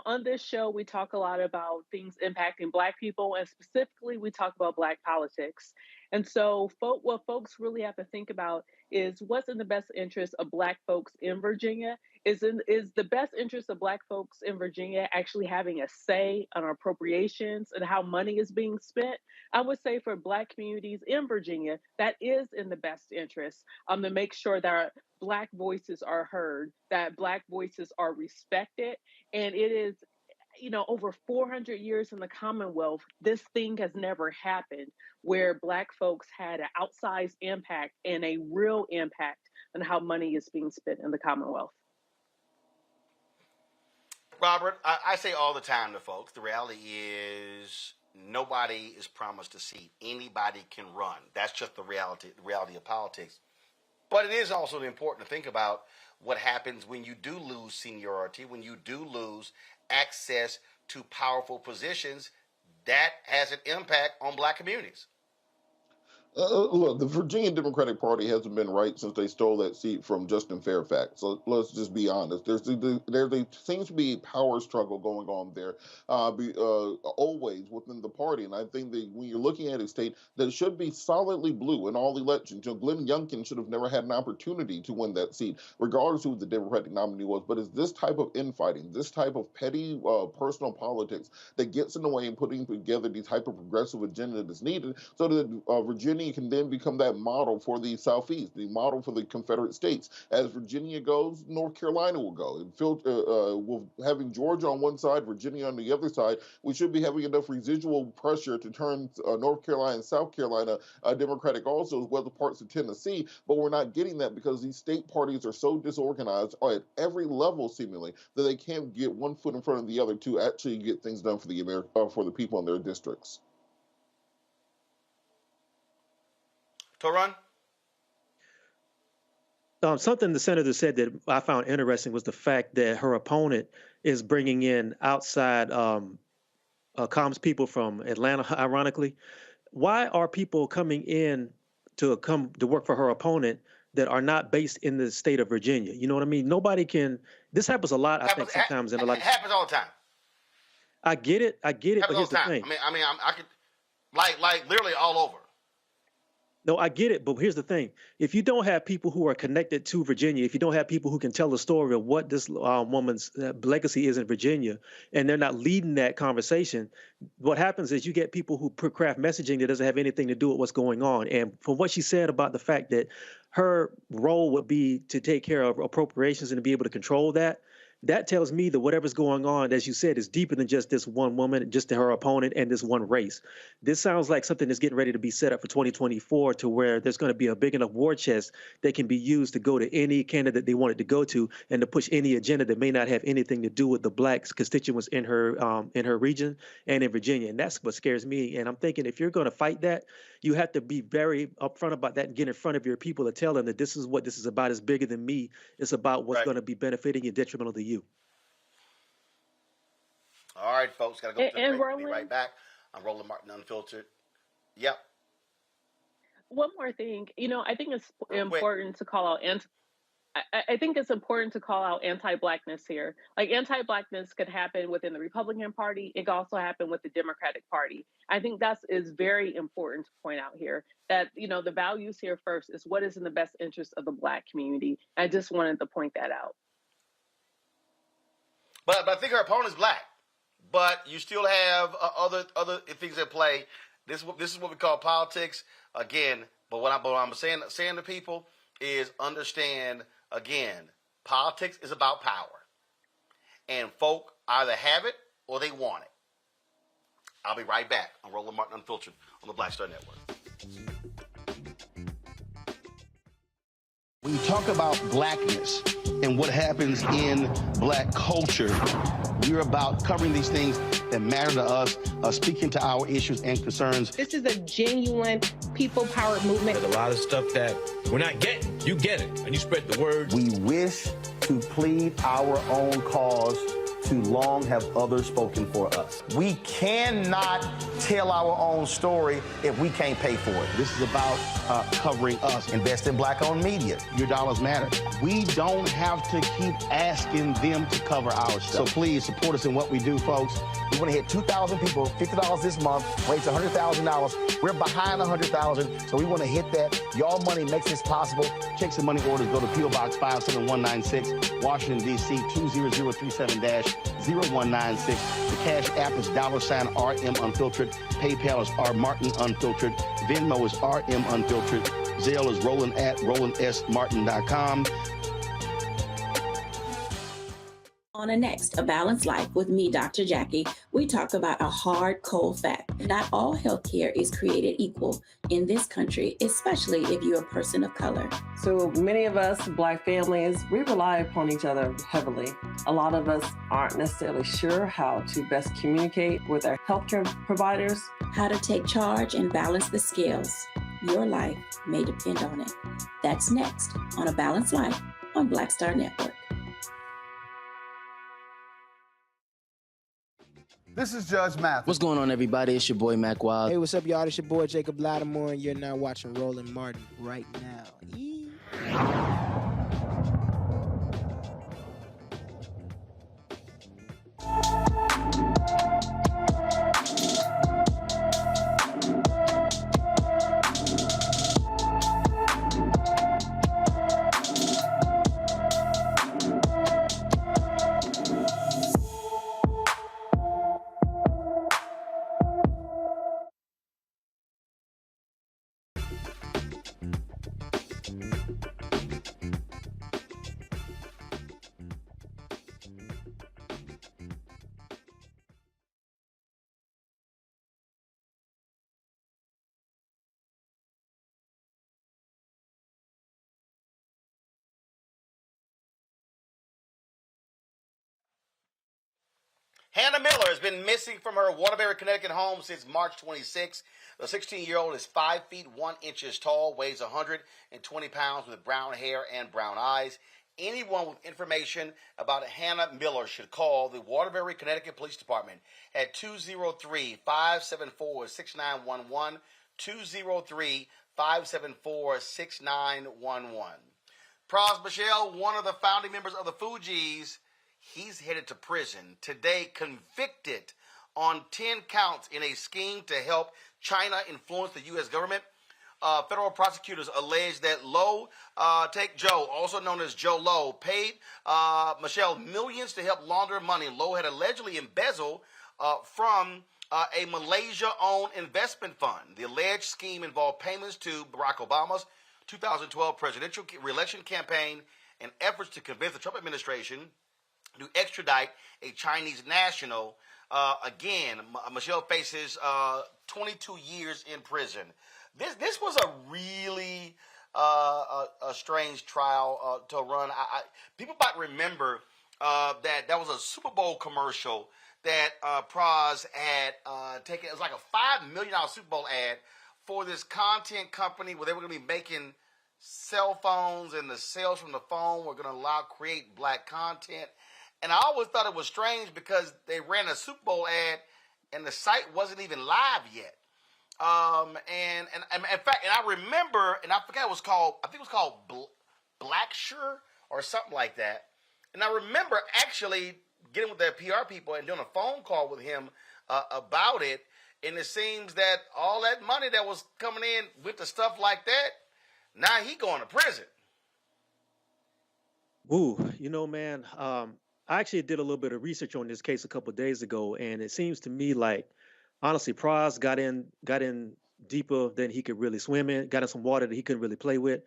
on this show, we talk a lot about things impacting Black people, and specifically, we talk about Black politics. And so, what folks really have to think about is what's in the best interest of Black folks in Virginia. Is the best interest of Black folks in Virginia actually having a say on appropriations and how money is being spent? I would say for Black communities in Virginia, that is in the best interest to make sure that Black voices are heard, that Black voices are respected, and it is over 400 years in the Commonwealth, this thing has never happened where Black folks had an outsized impact and a real impact on how money is being spent in the Commonwealth. Robert, I say all the time to folks, the reality is nobody is promised a seat. Anybody can run. That's just the reality of politics. But it is also important to think about what happens when you do lose seniority, when you do lose access to powerful positions. That has an impact on Black communities. Look, the Virginia Democratic Party hasn't been right since they stole that seat from Justin Fairfax. So let's just be honest. There seems to be a power struggle going on there, always within the party. And I think that when you're looking at a state that should be solidly blue in all elections, Glenn Youngkin should have never had an opportunity to win that seat, regardless of who the Democratic nominee was. But it's this type of infighting, this type of petty personal politics that gets in the way in putting together the type of progressive agenda that's needed so that Virginia can then become that model for the Southeast, the model for the Confederate States. As Virginia goes, North Carolina will go. And having Georgia on one side, Virginia on the other side, we should be having enough residual pressure to turn North Carolina and South Carolina Democratic also, as well as parts of Tennessee. But we're not getting that because these state parties are so disorganized at every level, seemingly, that they can't get one foot in front of the other to actually get things done for the people in their districts. Toran? Something the senator said that I found interesting was the fact that her opponent is bringing in outside comms people from Atlanta, ironically. Why are people coming in to work for her opponent that are not based in the state of Virginia? You know what I mean? Nobody can. This happens a lot, I think, sometimes. It happens all the time. I get it, but here's the thing. I could, like literally all over. No, I get it, but here's the thing. If you don't have people who are connected to Virginia, if you don't have people who can tell the story of what this woman's legacy is in Virginia, and they're not leading that conversation, what happens is you get people who craft messaging that doesn't have anything to do with what's going on. And from what she said about the fact that her role would be to take care of appropriations and to be able to control that, that tells me that whatever's going on, as you said, is deeper than just this one woman, just her opponent, and this one race. This sounds like something that's getting ready to be set up for 2024 to where there's going to be a big enough war chest that can be used to go to any candidate they wanted to go to and to push any agenda that may not have anything to do with the Black constituents in her region and in Virginia. And that's what scares me. And I'm thinking if you're going to fight that, you have to be very upfront about that and get in front of your people to tell them that this is what this is about. It's bigger than me. It's about what's going to be benefiting and detrimental to you. All right, folks, got to go to the break. We'll be right back. I'm Roland Martin Unfiltered. Yep. One more thing, I think it's important to call out I think it's important to call out anti-Blackness here. Like anti-Blackness could happen within the Republican Party. It could also happen with the Democratic Party. I think is very important to point out here that, the values here first is what is in the best interest of the Black community. I just wanted to point that out. But I think her opponent's Black. But you still have other things at play. This is what we call politics. Again, but what I'm saying to people is understand, again, politics is about power. And folk either have it or they want it. I'll be right back on Roland Martin Unfiltered on the Black Star Network. When you talk about Blackness and what happens in Black culture, we're about covering these things that matter to us, speaking to our issues and concerns. This is a genuine people-powered movement. There's a lot of stuff that we're not getting. You get it, and you spread the word. We wish to plead our own cause. Too long have others spoken for us. We cannot tell our own story if we can't pay for it. This is about covering us. Invest in Black-owned media. Your dollars matter. We don't have to keep asking them to cover our stuff. So please support us in what we do, folks. We want to hit 2,000 people, $50 this month, raise $100,000. We're behind 100,000, so we want to hit that. Y'all money makes this possible. Checks and money orders go to P.O. Box 57196, Washington, D.C. 20037-0196. The Cash App is $RM Unfiltered. PayPal is R Martin Unfiltered. Venmo is RM Unfiltered. Zelle is Roland at RolandSMartin.com. On a Next, A Balanced Life with me, Dr. Jackie, we talk about a hard, cold fact. Not all healthcare is created equal in this country, especially if you're a person of color. So many of us, Black families, we rely upon each other heavily. A lot of us aren't necessarily sure how to best communicate with our healthcare providers. How to take charge and balance the scales. Your life may depend on it. That's next on A Balanced Life on Black Star Network. This is Judge Mathis. What's going on, everybody? It's your boy, Mac Wild. Hey, what's up, y'all? It's your boy, Jacob Lattimore, and you're now watching Roland Martin right now. Hannah Miller has been missing from her Waterbury, Connecticut home since March 26. The 16-year-old is 5 feet 1 inches tall, weighs 120 pounds, with brown hair and brown eyes. Anyone with information about Hannah Miller should call the Waterbury, Connecticut Police Department at 203-574-6911, 203-574-6911. Pras, Michel, one of the founding members of the Fugees, he's headed to prison today, convicted on 10 counts in a scheme to help China influence the U.S. government. Federal prosecutors allege that Low, take Joe, also known as Joe Low, paid Michel millions to help launder money Low had allegedly embezzled from a Malaysia-owned investment fund. The alleged scheme involved payments to Barack Obama's 2012 presidential re-election campaign and efforts to convince the Trump administration to extradite a Chinese national. Again, Michel faces 22 years in prison. This was a really a strange trial to run. People might remember that was a Super Bowl commercial that Pras had taken. It was like a $5 million Super Bowl ad for this content company where they were going to be making cell phones, and the sales from the phone were going to create black content. And I always thought it was strange because they ran a Super Bowl ad and the site wasn't even live yet. And in fact, and I remember, and I forgot what it was called. I think it was called Blacksure or something like that. And I remember actually getting with their PR people and doing a phone call with him about it. And it seems that all that money that was coming in with the stuff like that, now he going to prison. Ooh, man, I actually did a little bit of research on this case a couple of days ago, and it seems to me like, honestly, Pras got in deeper than he could really swim in, got in some water that he couldn't really play with.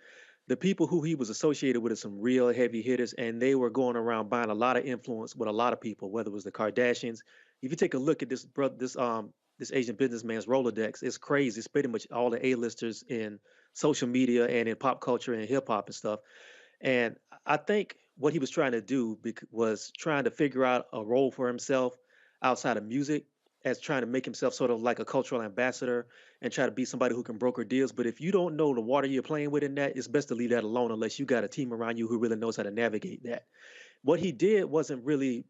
The people who he was associated with are some real heavy hitters, and they were going around buying a lot of influence with a lot of people, whether it was the Kardashians. If you take a look at this Asian businessman's Rolodex, it's crazy. It's pretty much all the A-listers in social media and in pop culture and hip hop and stuff. And I think what he was trying to do was trying to figure out a role for himself outside of music, as trying to make himself sort of like a cultural ambassador and try to be somebody who can broker deals. But if you don't know the water you're playing with in that, it's best to leave that alone unless you got a team around you who really knows how to navigate that. What he did wasn't really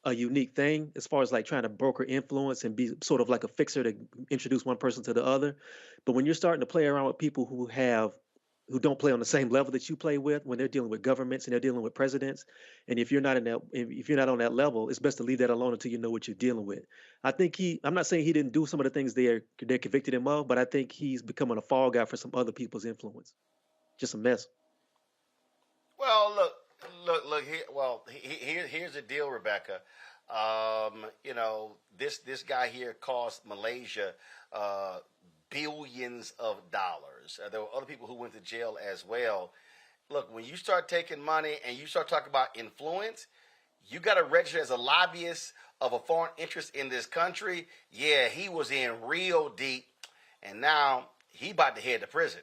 a unique thing as far as like trying to broker influence and be sort of like a fixer to introduce one person to the other. But when you're starting to play around with people who don't play on the same level that you play with, when they're dealing with governments and they're dealing with presidents, and if you're not on that level, it's best to leave that alone until you know what you're dealing with. I think I'm not saying he didn't do some of the things they're convicted him of, but I think he's becoming a fall guy for some other people's influence. Just a mess. Well, look. Here, here's the deal, Rebecca. This guy here cost Malaysia billions of dollars. There were other people who went to jail as well. Look, when you start taking money and you start talking about influence, you got to register as a lobbyist of a foreign interest in this country. Yeah, he was in real deep, and now he about to head to prison.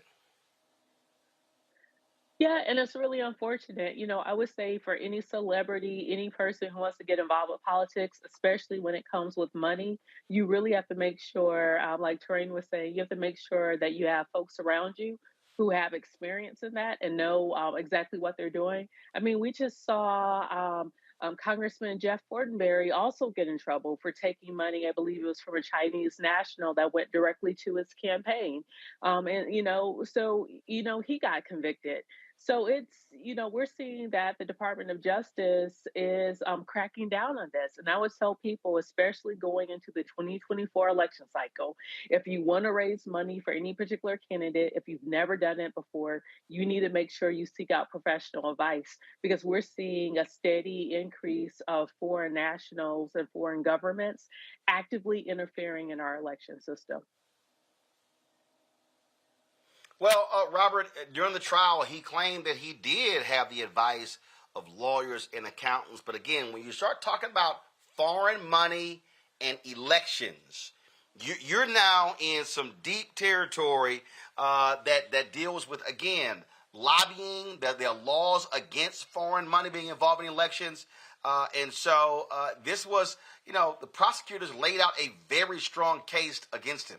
Yeah, and it's really unfortunate. I would say for any celebrity, any person who wants to get involved with politics, especially when it comes with money, you really have to make sure, like Terrain was saying, you have to make sure that you have folks around you who have experience in that and know exactly what they're doing. I mean, we just saw Congressman Jeff Fortenberry also get in trouble for taking money. I believe it was from a Chinese national that went directly to his campaign. So he got convicted. So we're seeing that the Department of Justice is cracking down on this. And I would tell people, especially going into the 2024 election cycle, if you want to raise money for any particular candidate, if you've never done it before, you need to make sure you seek out professional advice, because we're seeing a steady increase of foreign nationals and foreign governments actively interfering in our election system. Well, Robert, during the trial, he claimed that he did have the advice of lawyers and accountants. But again, when you start talking about foreign money and elections, you're now in some deep territory that deals with, again, lobbying. That there are laws against foreign money being involved in elections. And so this was, the prosecutors laid out a very strong case against him.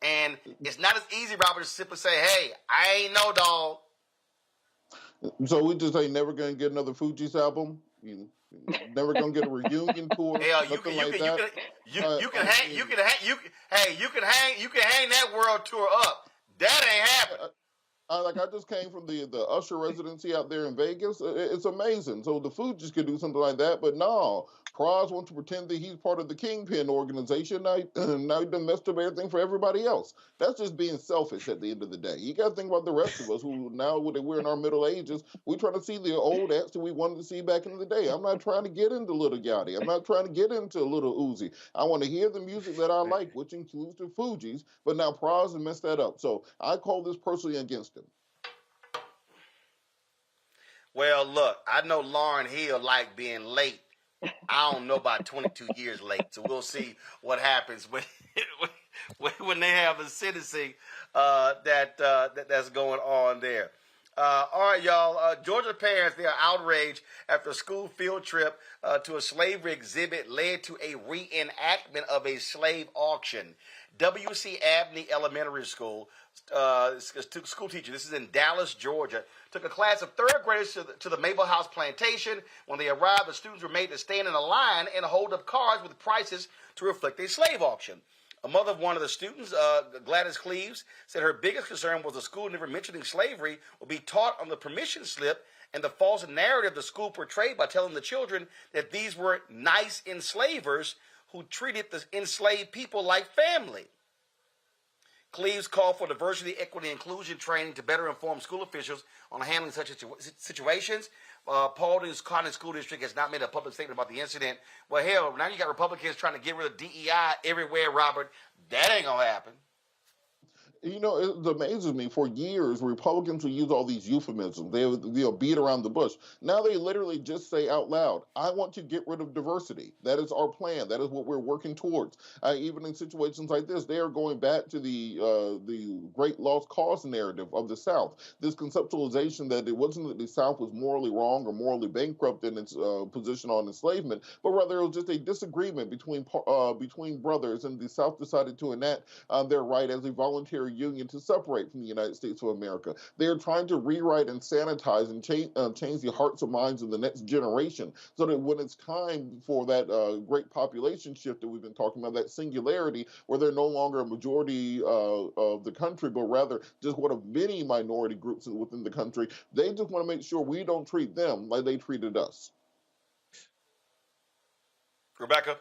And it's not as easy, Robert, to simply say, hey, I ain't no dog. So we just ain't never gonna get another Fugees album. You never gonna get a reunion tour. Hell, you nothing can like that. you can hang that world tour up. That ain't happening. I just came from the Usher residency out there in Vegas. It's amazing. So the Fugees could do something like that, but no. Pras wants to pretend that he's part of the Kingpin organization. Now he done messed up everything for everybody else. That's just being selfish at the end of the day. You got to think about the rest of us who now, when we're in our middle ages, we trying to see the old acts that we wanted to see back in the day. I'm not trying to get into Little Yachty. I'm not trying to get into Little Uzi. I want to hear the music that I like, which includes the Fugees, but now Pras has messed that up. So I call this personally against him. Well, look, I know Lauryn Hill like being late. I don't know about 22 years late, so we'll see what happens when they have a sentencing that's going on there. All right, y'all. Georgia parents, they are outraged after a school field trip to a slavery exhibit led to a reenactment of a slave auction. W.C. Abney Elementary School school teacher, this is in Dallas, Georgia, took a class of third graders to the Maple House Plantation. When they arrived, the students were made to stand in a line and hold up cards with prices to reflect a slave auction. A mother of one of the students, Gladys Cleaves, said her biggest concern was the school never mentioning slavery would be taught on the permission slip and the false narrative the school portrayed by telling the children that these were nice enslavers who treated the enslaved people like family. Cleaves called for diversity, equity, and inclusion training to better inform school officials on handling such situations. Paulding's County School District has not made a public statement about the incident. Well, hell, now you got Republicans trying to get rid of DEI everywhere, Robert. That ain't going to happen. You know, it amazes me. For years, Republicans will use all these euphemisms. They'll beat around the bush. Now they literally just say out loud, I want to get rid of diversity. That is our plan. That is what we're working towards. Even in situations like this, they are going back to the great lost cause narrative of the South. This conceptualization that it wasn't that the South was morally wrong or morally bankrupt in its position on enslavement, but rather it was just a disagreement between brothers, and the South decided to enact their right as a voluntary union to separate from the United States of America. They are trying to rewrite and sanitize and change the hearts and minds of the next generation, so that when it's time for that great population shift that we've been talking about, that singularity, where they're no longer a majority of the country, but rather just one of many minority groups within the country, they just want to make sure we don't treat them like they treated us. Rebecca?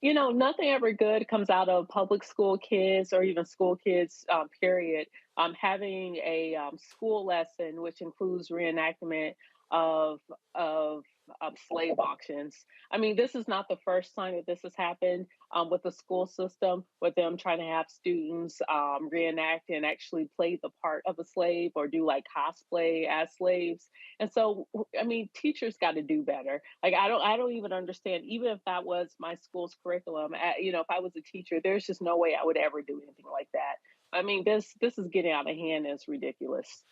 Nothing ever good comes out of public school kids or even school kids, period. Having a school lesson, which includes reenactment of slave auctions. I mean, this is not the first time that this has happened with the school system, with them trying to have students reenact and actually play the part of a slave or do like cosplay as slaves. And so, I mean, teachers got to do better. Like, I don't even understand. Even if that was my school's curriculum, you know, if I was a teacher, there's just no way I would ever do anything like that. I mean, this is getting out of hand. And it's ridiculous.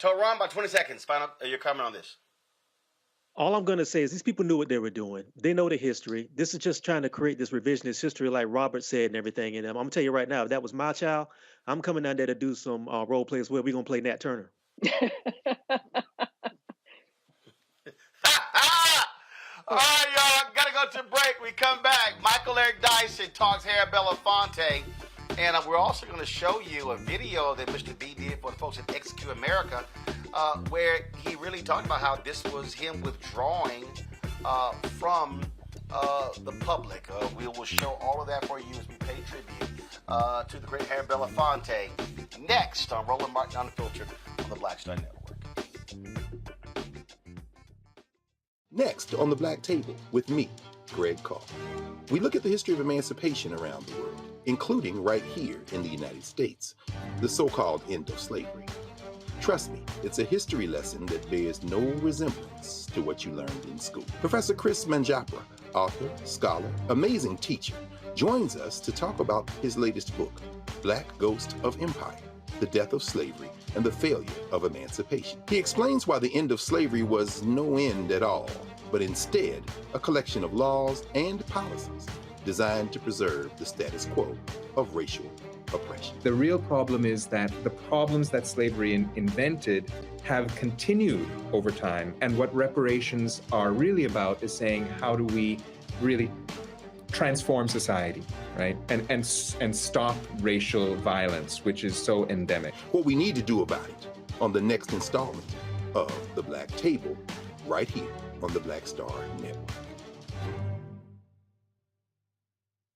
Ron, about 20 seconds. Final your comment on this. All I'm going to say is these people knew what they were doing. They know the history. This is just trying to create this revisionist history like Robert said and everything. And I'm going to tell you right now, if that was my child, I'm coming down there to do some role plays where we're going to play Nat Turner. All right, y'all. Got to go to break. We come back. Michael Eric Dyson talks Harry Belafonte. And we're also going to show you a video that Mr. B did for the folks at Execute America, where he really talked about how this was him withdrawing from the public. We will show all of that for you as we pay tribute to the great Harry Belafonte next on Roland Martin Unfiltered on the Black Star Network. Next on the Black Table with me, Greg Carr. We look at the history of emancipation around the world, including right here in the United States, the so-called end of slavery. Trust me, it's a history lesson that bears no resemblance to what you learned in school. Professor Chris Manjapra, author, scholar, amazing teacher, joins us to talk about his latest book, Black Ghost of Empire, The Death of Slavery and the Failure of Emancipation. He explains why the end of slavery was no end at all, but instead a collection of laws and policies designed to preserve the status quo of racial oppression. The real problem is that the problems that slavery invented have continued over time. And what reparations are really about is saying, how do we really transform society, right? And stop racial violence, which is so endemic. What we need to do about it on the next installment of The Black Table, right here on the Black Star Network.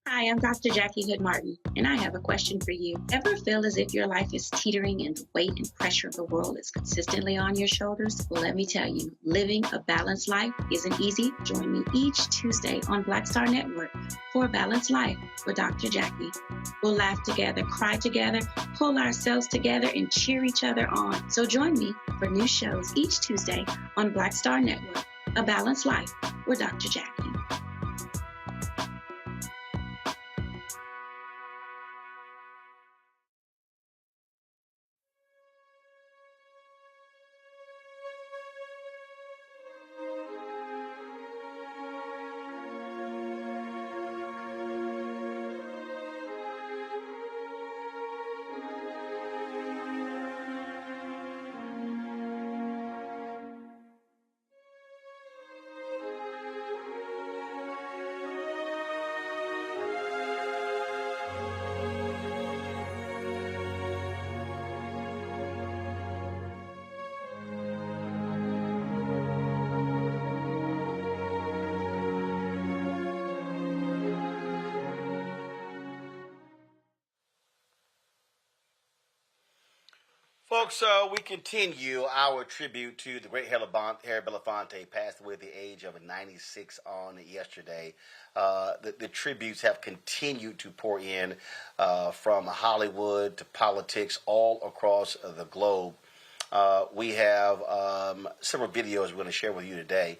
Hi, I'm Dr. Jackie Hood Martin, and I have a question for you. Ever feel as if your life is teetering and the weight and pressure of the world is consistently on your shoulders? Well, let me tell you, living a balanced life isn't easy. Join me each Tuesday on Black Star Network for A Balanced Life with Dr. Jackie. We'll laugh together, cry together, pull ourselves together, and cheer each other on. So join me for new shows each Tuesday on Black Star Network, A Balanced Life with Dr. Jackie. Folks, we continue our tribute to the great Harry Belafonte, passed away at the age of 96 on yesterday. The tributes have continued to pour in from Hollywood to politics all across the globe. We have several videos we're going to share with you today.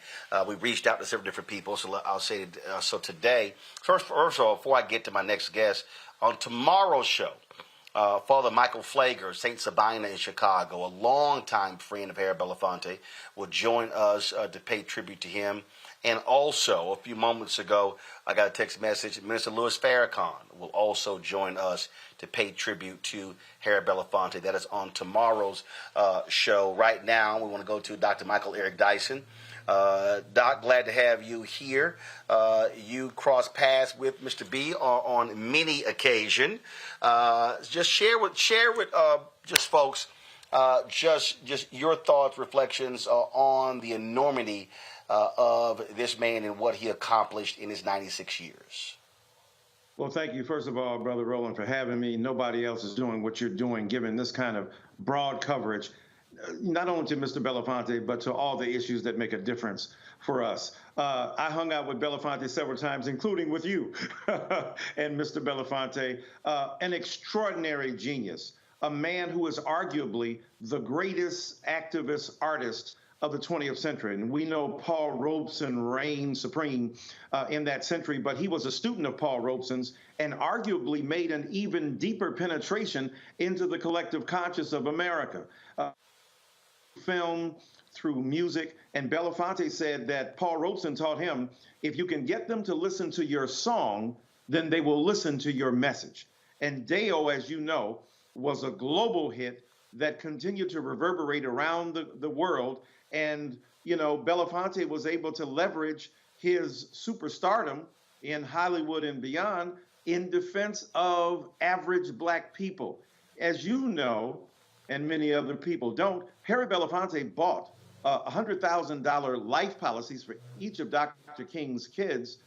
We reached out to several different people, so I'll say so today. First of all, before I get to my next guest, on tomorrow's show, Father Michael Flager, St. Sabina in Chicago, a longtime friend of Harry Belafonte, will join us to pay tribute to him. And also, a few moments ago, I got a text message. Minister Louis Farrakhan will also join us to pay tribute to Harry Belafonte. That is on tomorrow's show. Right now, we want to go to Dr. Michael Eric Dyson. Doc, glad to have you here. You cross paths with Mr. B on many occasions. Just share with just folks just your thoughts, reflections on the enormity of this man and what he accomplished in his 96 years. Well, thank you, first of all, Brother Roland, for having me. Nobody else is doing what you're doing, given this kind of broad coverage. not only to Mr. Belafonte, but to all the issues that make a difference for us. I hung out with Belafonte several times, including with you and Mr. Belafonte, an extraordinary genius, a man who is arguably the greatest activist artist of the 20th century. And we know Paul Robeson reigned supreme in that century, but he was a student of Paul Robeson's and arguably made an even deeper penetration into the collective conscience of America. Film, through music, and Belafonte said that Paul Robeson taught him, if you can get them to listen to your song, then they will listen to your message. And Deo, as you know, was a global hit that continued to reverberate around the world. And, you know, Belafonte was able to leverage his superstardom in Hollywood and beyond in defense of average Black people. As you know, and many other people don't, Harry Belafonte bought $100,000 life policies for each of Dr. King's kids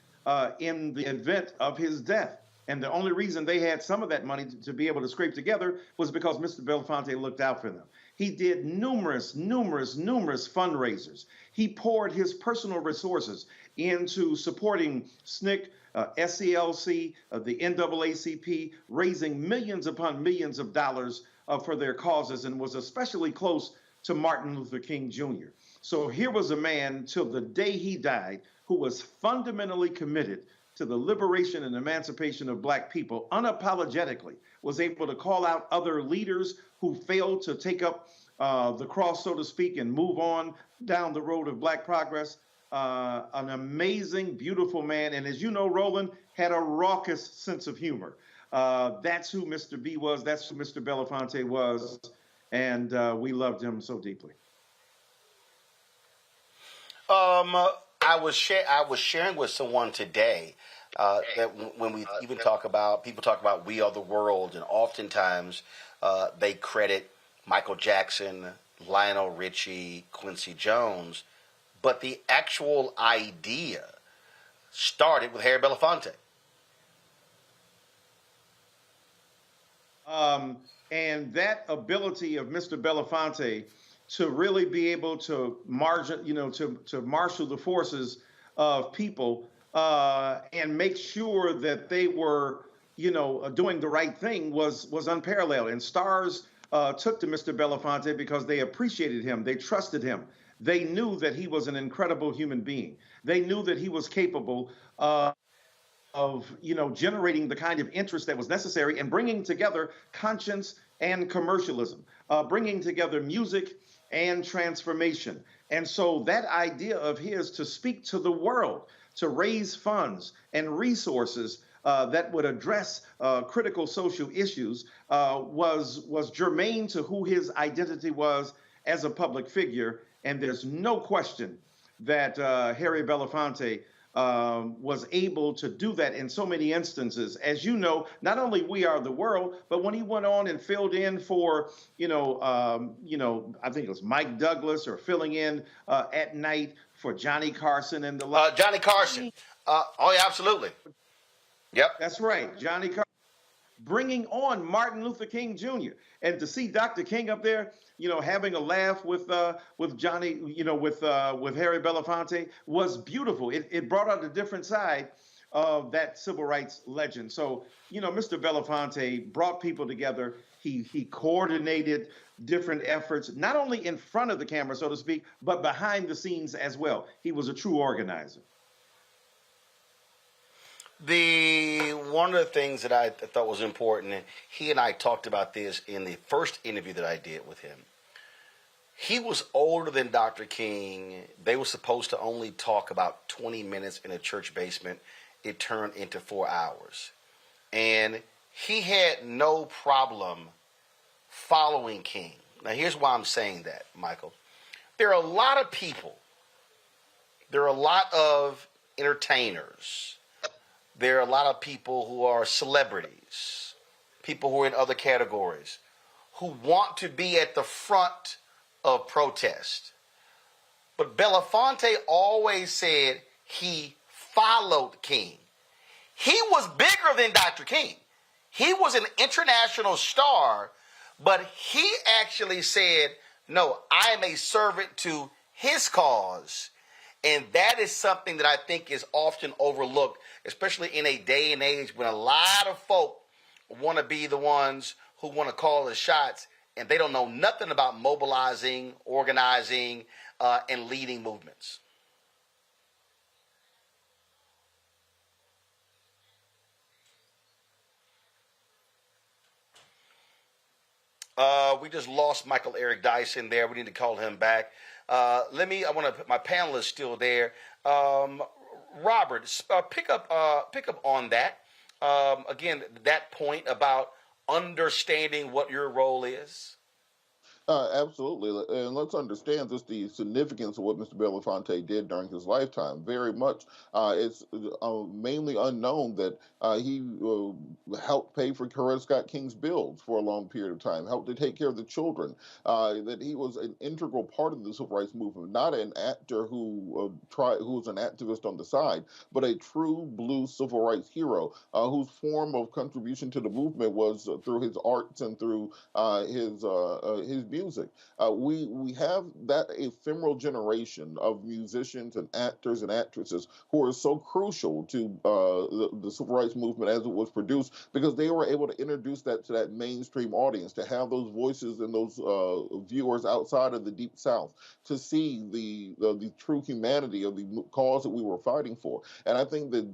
in the event of his death. And the only reason they had some of that money to be able to scrape together was because Mr. Belafonte looked out for them. He did numerous fundraisers. He poured his personal resources into supporting SNCC, SCLC, the NAACP, raising millions upon millions of dollars for their causes, and was especially close to Martin Luther King Jr. So here was a man, till the day he died, who was fundamentally committed to the liberation and emancipation of Black people, unapologetically, was able to call out other leaders who failed to take up the cross, so to speak, and move on down the road of Black progress. An amazing, beautiful man. And as you know, Roland had a raucous sense of humor. That's who Mr. B was. That's who Mr. Belafonte was. And we loved him so deeply. I was sharing with someone today that when we even people talk about We Are the World, and oftentimes they credit Michael Jackson, Lionel Richie, Quincy Jones, but the actual idea started with Harry Belafonte. And that ability of Mr. Belafonte to really be able to marshal the forces of people and make sure that they were, doing the right thing was unparalleled. And stars took to Mr. Belafonte because they appreciated him, they trusted him, they knew that he was an incredible human being, they knew that he was capable of generating the kind of interest that was necessary and bringing together conscience and commercialism, bringing together music and transformation. And so that idea of his to speak to the world, to raise funds and resources that would address critical social issues was germane to who his identity was as a public figure. And there's no question that Harry Belafonte was able to do that in so many instances. As you know, not only We Are the World, but when he went on and filled in for, I think it was Mike Douglas, or filling in at night for Johnny Carson and the Johnny Carson. Oh, yeah, absolutely. Yep. That's right, Johnny Carson. Bringing on Martin Luther King Jr. And to see Dr. King up there, having a laugh with Johnny, with Harry Belafonte was beautiful. It brought out a different side of that civil rights legend. So, Mr. Belafonte brought people together. He coordinated different efforts, not only in front of the camera, so to speak, but behind the scenes as well. He was a true organizer. One of the things that I thought was important, and he and I talked about this in the first interview that I did with him. He was older than Dr. King. They were supposed to only talk about 20 minutes in a church basement. It turned into 4 hours. And he had no problem following King. Now, here's why I'm saying that, Michael. There are a lot of people. There are a lot of entertainers. There are a lot of people who are celebrities, people who are in other categories, who want to be at the front of protest. But Belafonte always said he followed King. He was bigger than Dr. King. He was an international star, but he actually said No, I am a servant to his cause. And that is something that I think is often overlooked, especially in a day and age when a lot of folk want to be the ones who want to call the shots, and they don't know nothing about mobilizing, organizing, and leading movements. We just lost Michael Eric Dyson there. We need to call him back. I want to put my panelists still there. Robert, pick up on that. Again, that point about understanding what your role is. Absolutely. And let's understand just the significance of what Mr. Belafonte did during his lifetime. Very much. It's mainly unknown that he helped pay for Coretta Scott King's bills for a long period of time, helped to take care of the children, that he was an integral part of the civil rights movement, not an actor who was an activist on the side, but a true blue civil rights hero whose form of contribution to the movement was through his arts and through his music. We have that ephemeral generation of musicians and actors and actresses who are so crucial to the civil rights movement as it was produced, because they were able to introduce that to that mainstream audience, to have those voices and those viewers outside of the Deep South to see the true humanity of the cause that we were fighting for. And I think that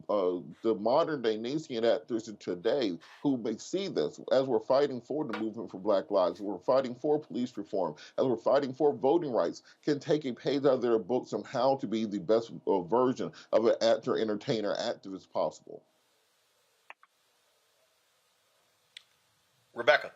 the modern day NAACP actors today who may see this as we're fighting for the movement for Black Lives, we're fighting for police reform, as we're fighting for voting rights, can take a page out of their books on how to be the best version of an actor, entertainer, activist possible. Rebecca.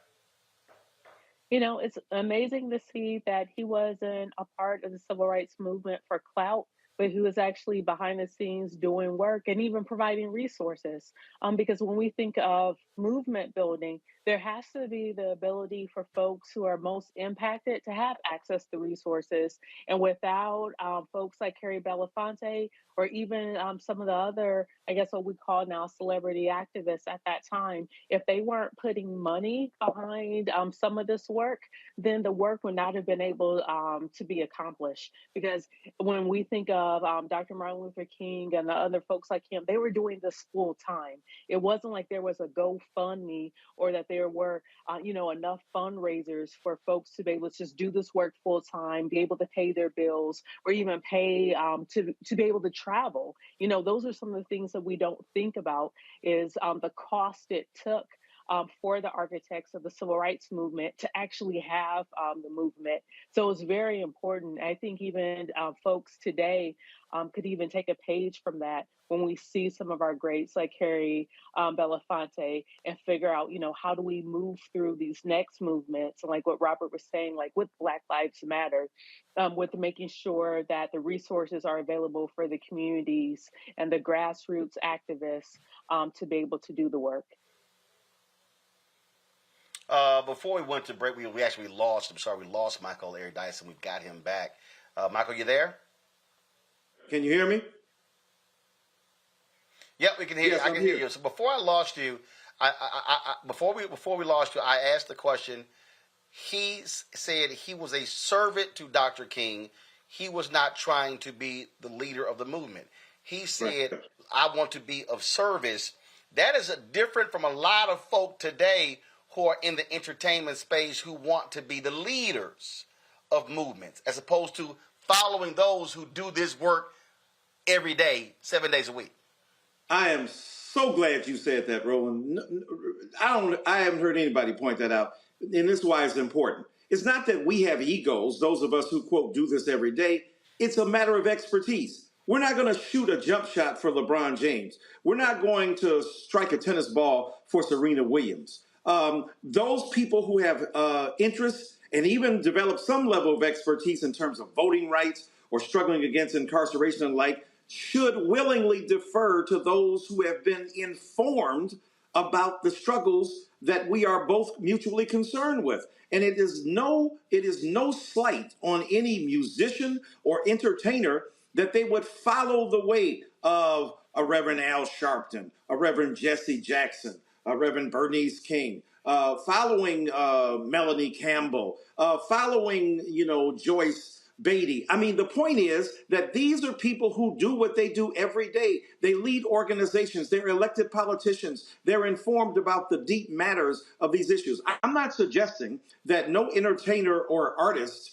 You know, it's amazing to see that he wasn't a part of the civil rights movement for clout, but he was actually behind the scenes doing work and even providing resources. Because when we think of movement building, there has to be the ability for folks who are most impacted to have access to resources. And without folks like Carrie Belafonte, or even some of the other, I guess what we call now celebrity activists at that time, if they weren't putting money behind some of this work, then the work would not have been able to be accomplished. Because when we think of Dr. Martin Luther King and the other folks like him, they were doing this full time. It wasn't like there was a GoFundMe or that there were, enough fundraisers for folks to be able to just do this work full time, be able to pay their bills, or even pay to be able to travel. Those are some of the things that we don't think about is the cost it took for the architects of the civil rights movement to actually have the movement. So it's very important. I think even folks today could even take a page from that when we see some of our greats like Carrie Belafonte and figure out, how do we move through these next movements? And like what Robert was saying, like with Black Lives Matter, with making sure that the resources are available for the communities and the grassroots activists to be able to do the work. Before we went to break, we actually lost. We lost Michael Eric Dyson. We've got him back. Michael, you there? Can you hear me? Yep, we can hear you. I can hear you. So before I lost you, before we lost you, I asked the question. He said he was a servant to Dr. King. He was not trying to be the leader of the movement. He said, "I want to be of service." That is different from a lot of folk today who are in the entertainment space who want to be the leaders of movements, as opposed to following those who do this work every day, 7 days a week. I am so glad you said that, Roland. I haven't heard anybody point that out, and this is why it's important. It's not that we have egos, those of us who, quote, do this every day. It's a matter of expertise. We're not going to shoot a jump shot for LeBron James. We're not going to strike a tennis ball for Serena Williams. Those people who have interests and even develop some level of expertise in terms of voting rights or struggling against incarceration and like should willingly defer to those who have been informed about the struggles that we are both mutually concerned with. And it is no slight on any musician or entertainer that they would follow the way of a Reverend Al Sharpton, a Reverend Jesse Jackson, Reverend Bernice King, following Melanie Campbell, following, Joyce Beatty. I mean, the point is that these are people who do what they do every day. They lead organizations, they're elected politicians, they're informed about the deep matters of these issues. I'm not suggesting that no entertainer or artist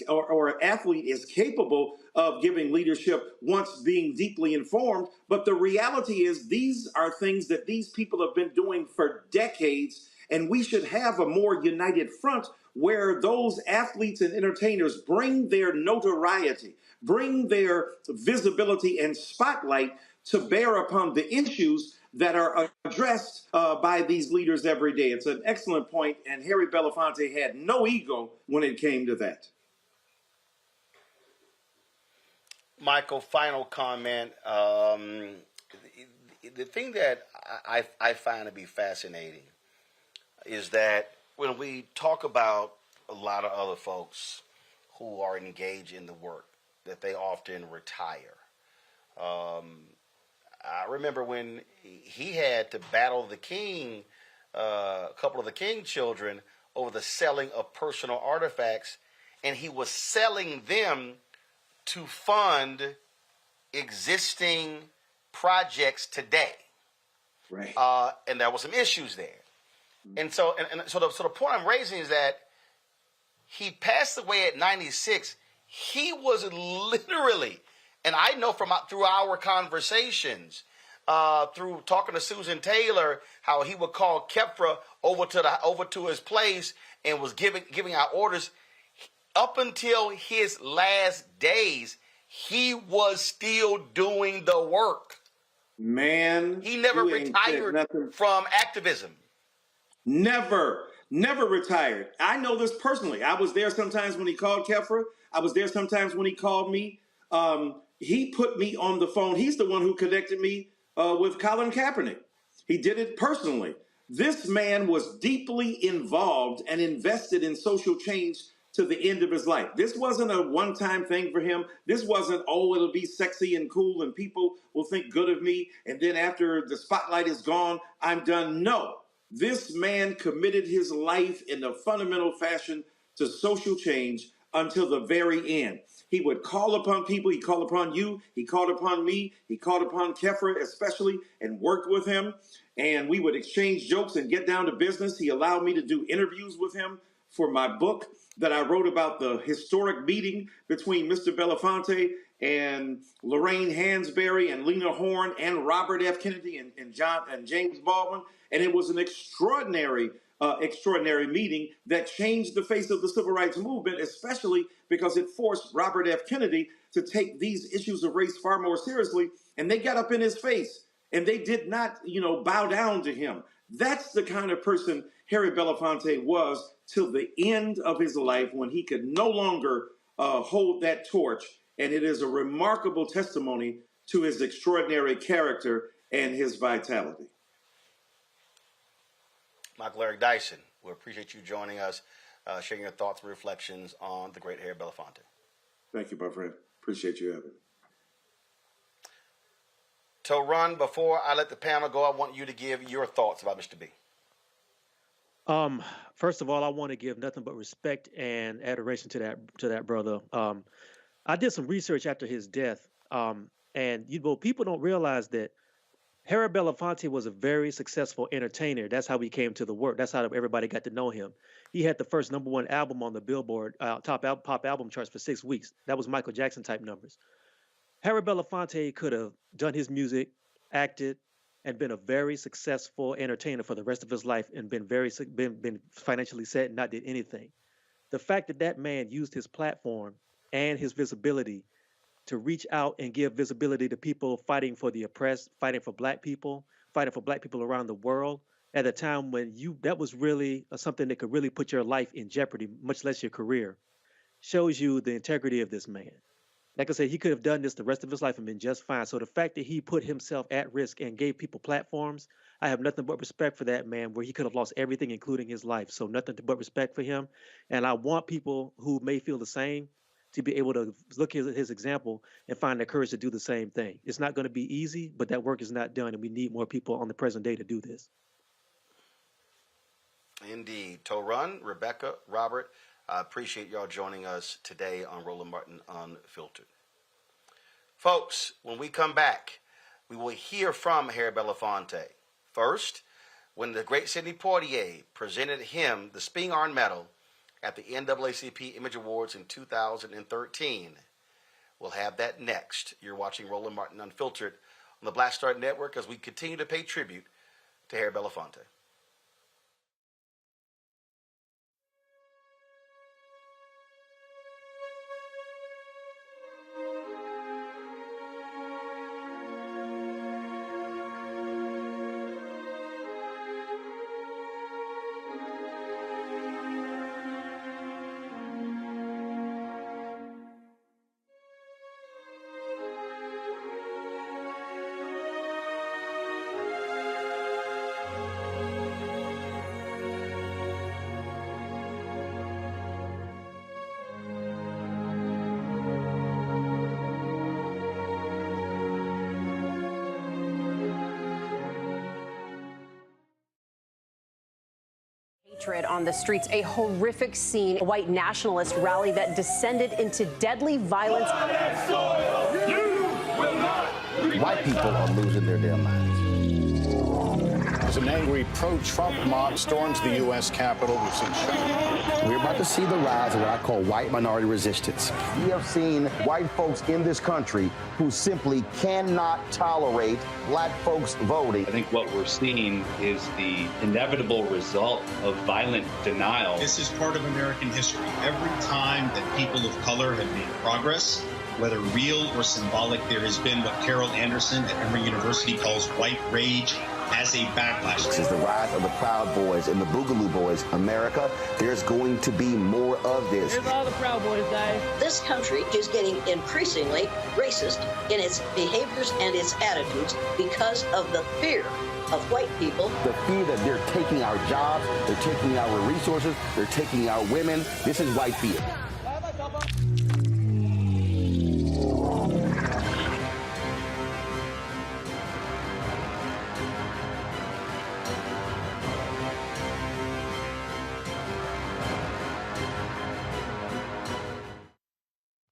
or athlete is capable of giving leadership once being deeply informed. But the reality is these are things that these people have been doing for decades, and we should have a more united front where those athletes and entertainers bring their notoriety, bring their visibility and spotlight to bear upon the issues that are addressed by these leaders every day. It's an excellent point, and Harry Belafonte had no ego when it came to that. Michael, final comment. The thing that I find to be fascinating is that when we talk about a lot of other folks who are engaged in the work, that they often retire. I remember when he had to battle the king, a couple of the king children, over the selling of personal artifacts, and he was selling them to fund existing projects today. Right. And there were some issues there. And so the point I'm raising is that he passed away at 96. He was literally, and I know through our conversations, through talking to Susan Taylor, how he would call Kefra over to his place and was giving out orders. Up until his last days, he was still doing the work. Man, he never retired from activism. Never retired. I know this personally. I was there sometimes when he called Kefra. I was there sometimes when he called me. He put me on the phone. He's the one who connected me with Colin Kaepernick. He did it personally. This man was deeply involved and invested in social change to the end of his life. This wasn't a one-time thing for him. This wasn't, it'll be sexy and cool and people will think good of me, and then after the spotlight is gone, I'm done. No. This man committed his life in a fundamental fashion to social change until the very end. He would call upon people. He called upon you. He called upon me. He called upon Kefra especially and worked with him. And we would exchange jokes and get down to business. He allowed me to do interviews with him for my book that I wrote about the historic meeting between Mr. Belafonte and Lorraine Hansberry and Lena Horne and Robert F. Kennedy and James Baldwin. And it was an extraordinary meeting that changed the face of the civil rights movement, especially because it forced Robert F. Kennedy to take these issues of race far more seriously. And they got up in his face and they did not, bow down to him. That's the kind of person Harry Belafonte was till the end of his life when he could no longer hold that torch. And it is a remarkable testimony to his extraordinary character and his vitality. Michael Eric Dyson, we appreciate you joining us, sharing your thoughts and reflections on the great Harry Belafonte. Thank you, my friend. Appreciate you having me. Ron, before I let the panel go, I want you to give your thoughts about Mr. B. First of all, I want to give nothing but respect and adoration to that brother. I did some research after his death, and people don't realize that Harry Belafonte was a very successful entertainer. That's how he came to the work. That's how everybody got to know him. He had the first #1 album on the Billboard top pop album charts for 6 weeks. That was Michael Jackson type numbers. Harry Belafonte could have done his music, acted, and been a very successful entertainer for the rest of his life and been financially set and not did anything. The fact that that man used his platform and his visibility to reach out and give visibility to people fighting for the oppressed, fighting for black people around the world at a time when that was really something that could really put your life in jeopardy, much less your career, shows you the integrity of this man. Like I said, he could have done this the rest of his life and been just fine. So the fact that he put himself at risk and gave people platforms, I have nothing but respect for that man, where he could have lost everything, including his life. So nothing but respect for him. And I want people who may feel the same to be able to look at his example and find the courage to do the same thing. It's not going to be easy, but that work is not done, and we need more people on the present day to do this. Indeed. Torun, Rebecca, Robert, I appreciate y'all joining us today on Roland Martin Unfiltered. Folks, when we come back, we will hear from Harry Belafonte. First, when the great Sidney Poitier presented him the Spingarn Iron Medal at the NAACP Image Awards in 2013. We'll have that next. You're watching Roland Martin Unfiltered on the Black Star Network as we continue to pay tribute to Harry Belafonte. On the streets, a horrific scene, a white nationalist rally that descended into deadly violence. White people are losing their damn minds. As an angry pro-Trump mob storms the U.S. Capitol, we've seen shootings. We're about to see the rise of what I call white minority resistance. We have seen white folks in this country who simply cannot tolerate black folks voting. I think what we're seeing is the inevitable result of violent denial. This is part of American history. Every time that people of color have made progress, whether real or symbolic, there has been what Carol Anderson at Emory University calls white rage as a backlash. This is the rise of the Proud Boys and the Boogaloo Boys. America, there's going to be more of this. Here's all the Proud Boys, guys. This country is getting increasingly racist in its behaviors and its attitudes because of the fear of white people. The fear that they're taking our jobs, they're taking our resources, they're taking our women. This is white fear.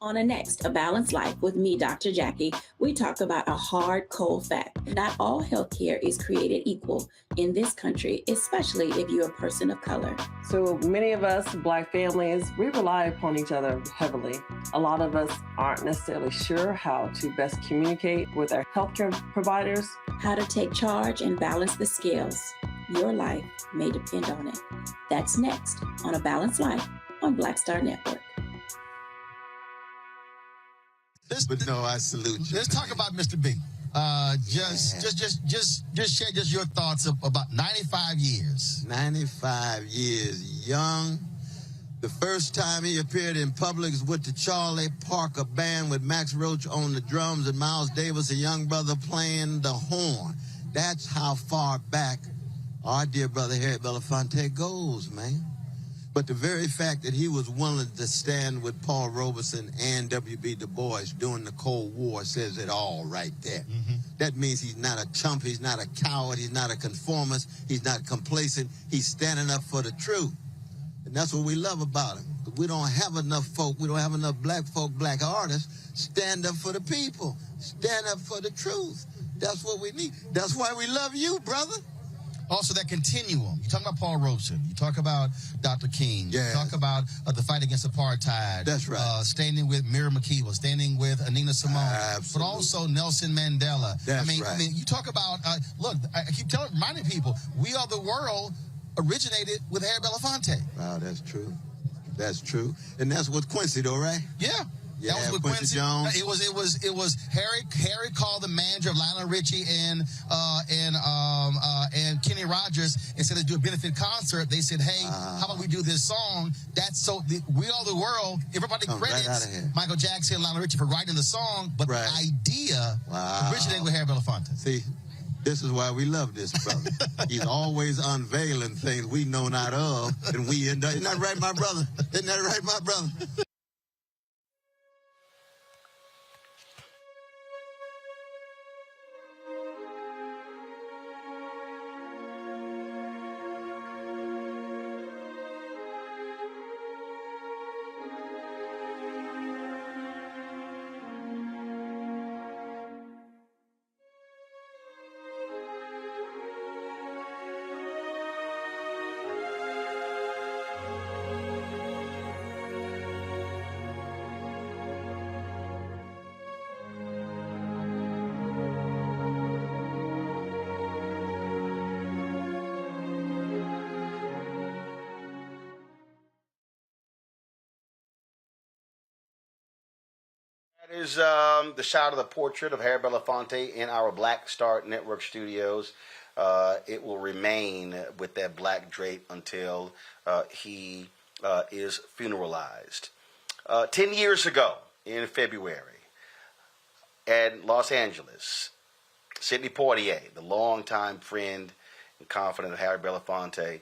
On a next, A Balanced Life with me, Dr. Jackie, we talk about a hard, cold fact. Not all healthcare is created equal in this country, especially if you're a person of color. So many of us, Black families, we rely upon each other heavily. A lot of us aren't necessarily sure how to best communicate with our healthcare providers. How to take charge and balance the scales. Your life may depend on it. That's next on A Balanced Life on Black Star Network. But no, I salute you. Let's talk about Mr. B. Just share just your thoughts about 95 years. 95 years, young. The first time he appeared in public was with the Charlie Parker Band with Max Roach on the drums and Miles Davis, a young brother, playing the horn. That's how far back our dear brother Harry Belafonte goes, man. But the very fact that he was willing to stand with Paul Robeson and W.B. Du Bois during the Cold War says it all right there. Mm-hmm. That means he's not a chump, he's not a coward, he's not a conformist, he's not complacent, he's standing up for the truth. And that's what we love about him. We don't have enough folk, we don't have enough black folk, black artists, stand up for the people, stand up for the truth. That's what we need. That's why we love you, brother. Also, that continuum. You talk about Paul Robeson. You talk about Dr. King. Yeah. You talk about the fight against apartheid. That's right. Standing with Miriam Makeba, standing with Nina Simone. Absolutely. But also Nelson Mandela. That's right. I mean, you talk about, look, I keep reminding people, We Are the World originated with Harry Belafonte. Wow, that's true. That's true. And that's with Quincy, though, right? Yeah. Yeah, that was with Quincy Jones. It was Harry. Harry called the manager of Lionel Richie and Kenny Rogers and said, let's do a benefit concert. They said, hey, how about we do this song? That's We Are the World. Everybody credits Michael Jackson and Lionel Richie for writing the song, but the idea originated with Harry Belafonte. See, this is why we love this brother. He's always unveiling things we know not of, and we end up. Isn't that right, my brother? Isn't that right, my brother? It is the shot of the portrait of Harry Belafonte in our Black Star Network studios. It will remain with that black drape until he is funeralized. 10 years ago, in February, at Los Angeles, Sidney Poitier, the longtime friend and confidant of Harry Belafonte,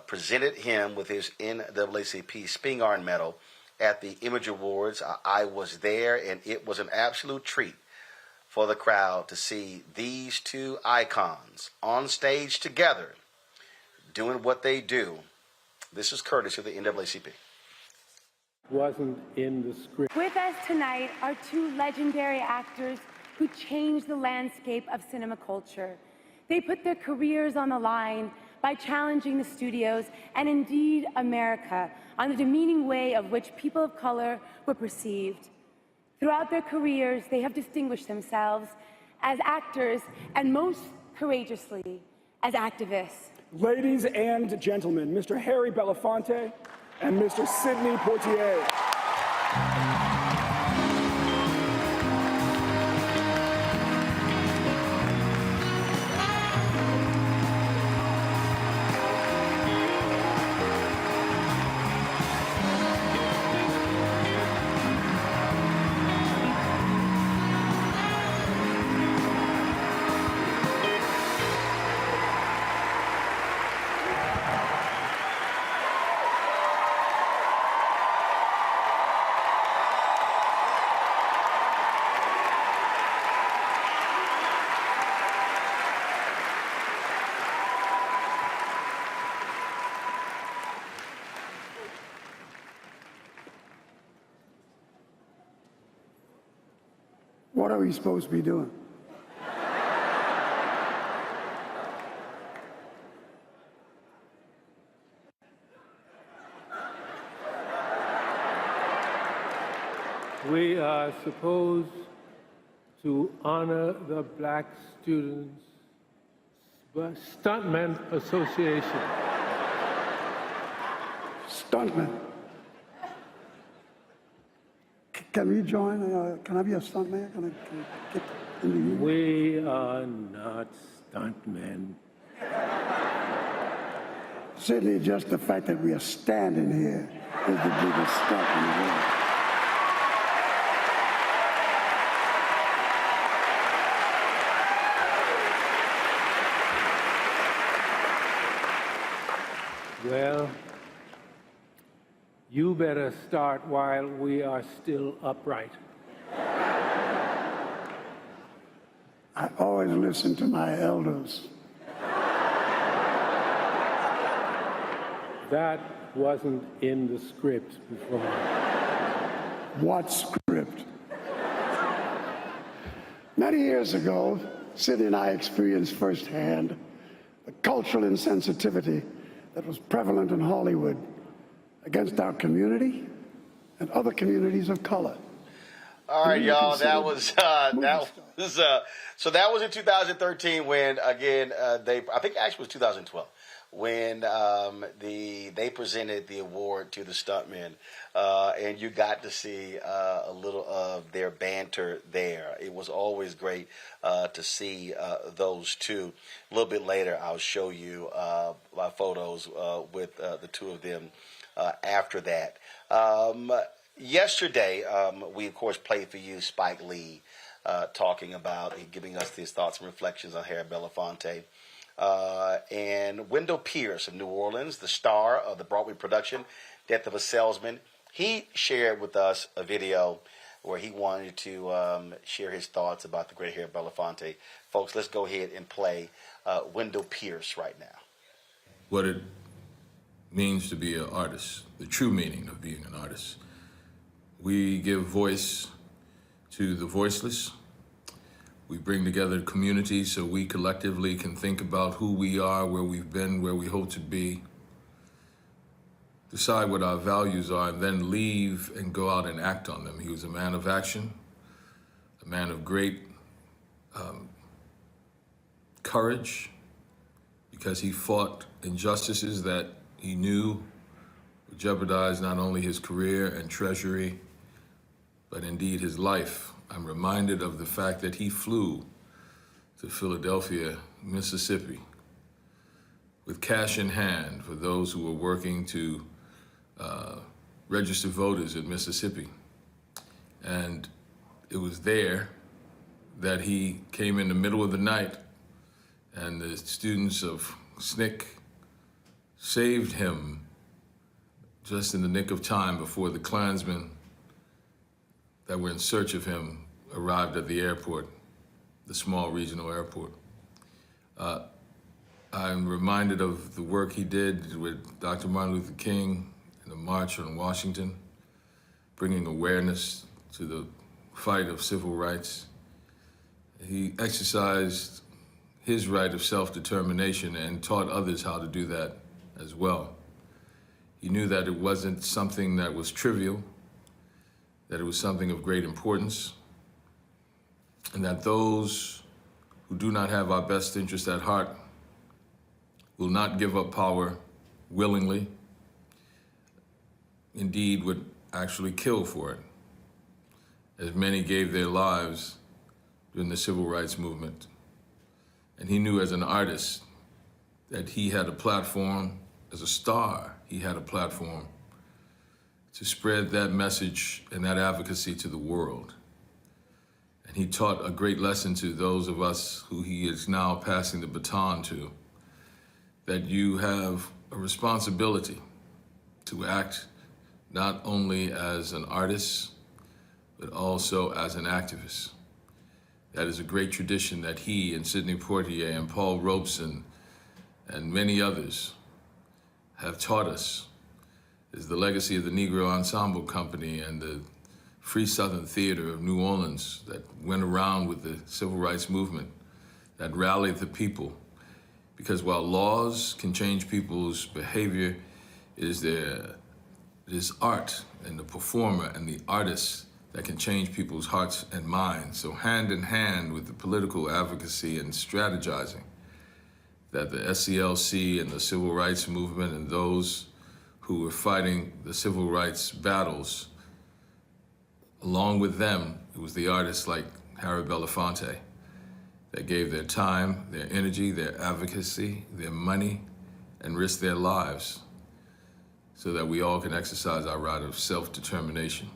presented him with his NAACP Spingarn Medal at the Image Awards. I was there, and it was an absolute treat for the crowd to see these two icons on stage together doing what they do. This is courtesy of the NAACP. Wasn't in the script. With us tonight are two legendary actors who changed the landscape of cinema culture. They put their careers on the line by challenging the studios and indeed America on the demeaning way of which people of color were perceived. Throughout their careers, they have distinguished themselves as actors and most courageously as activists. Ladies and gentlemen, Mr. Harry Belafonte and Mr. Sidney Poitier. What are we supposed to be doing? We are supposed to honor the Black Students Stuntmen Association. Stuntman. Can we join? Can I be a stuntman? Can I get into you? We are not stuntmen. Sidney, just the fact that we are standing here is the biggest stunt in the world. Well, you better start while we are still upright. I always listen to my elders. That wasn't in the script before. What script? Many years ago, Sidney and I experienced firsthand the cultural insensitivity that was prevalent in Hollywood against our community and other communities of color. All right, y'all. That was so that was in 2013 when again I think actually it was 2012 when they presented the award to the stuntmen, and you got to see a little of their banter there. It was always great to see those two. A little bit later, I'll show you my photos with the two of them after that. Yesterday, we of course played for you Spike Lee talking about, giving us his thoughts and reflections on Harry Belafonte. And Wendell Pierce of New Orleans, the star of the Broadway production, Death of a Salesman, he shared with us a video where he wanted to share his thoughts about the great Harry Belafonte. Folks, let's go ahead and play Wendell Pierce right now. What it means to be an artist, the true meaning of being an artist. We give voice to the voiceless. We bring together communities so we collectively can think about who we are, where we've been, where we hope to be, decide what our values are, and then leave and go out and act on them. He was a man of action, a man of great courage, because he fought injustices that he knew would jeopardize not only his career and treasury, but indeed his life. I'm reminded of the fact that he flew to Philadelphia, Mississippi, with cash in hand for those who were working to register voters in Mississippi. And it was there that he came in the middle of the night, and the students of SNCC saved him just in the nick of time before the Klansmen that were in search of him arrived at the airport, the small regional airport. I'm reminded of the work he did with Dr. Martin Luther King in the March on Washington, bringing awareness to the fight of civil rights. He exercised his right of self-determination and taught others how to do that as well. He knew that it wasn't something that was trivial, that it was something of great importance, and that those who do not have our best interest at heart will not give up power willingly, indeed would actually kill for it, as many gave their lives during the civil rights movement. And he knew as an artist that he had a platform, as a star, he had a platform to spread that message and that advocacy to the world. And he taught a great lesson to those of us who he is now passing the baton to, that you have a responsibility to act not only as an artist, but also as an activist. That is a great tradition that he and Sidney Poitier and Paul Robeson and many others have taught us. Is the legacy of the Negro Ensemble Company and the Free Southern Theater of New Orleans that went around with the civil rights movement, that rallied the people. Because while laws can change people's behavior, it is art and the performer and the artist that can change people's hearts and minds. So hand in hand with the political advocacy and strategizing that the SCLC and the civil rights movement and those who were fighting the civil rights battles, along with them, it was the artists like Harry Belafonte that gave their time, their energy, their advocacy, their money, and risked their lives so that we all can exercise our right of self-determination.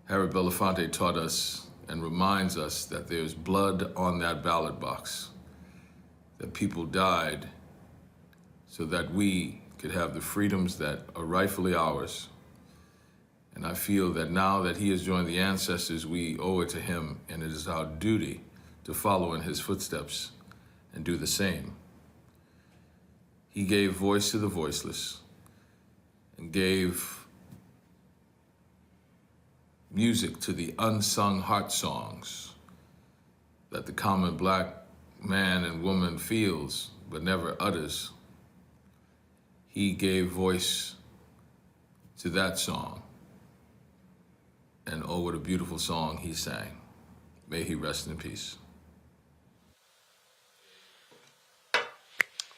Harry Belafonte taught us and reminds us that there's blood on that ballot box, that people died so that we could have the freedoms that are rightfully ours. And I feel that now that he has joined the ancestors, we owe it to him, and it is our duty to follow in his footsteps and do the same. He gave voice to the voiceless and gave music to the unsung heart songs that the common black man and woman feels but never utters. He gave voice to that song. And oh, what a beautiful song he sang. May he rest in peace.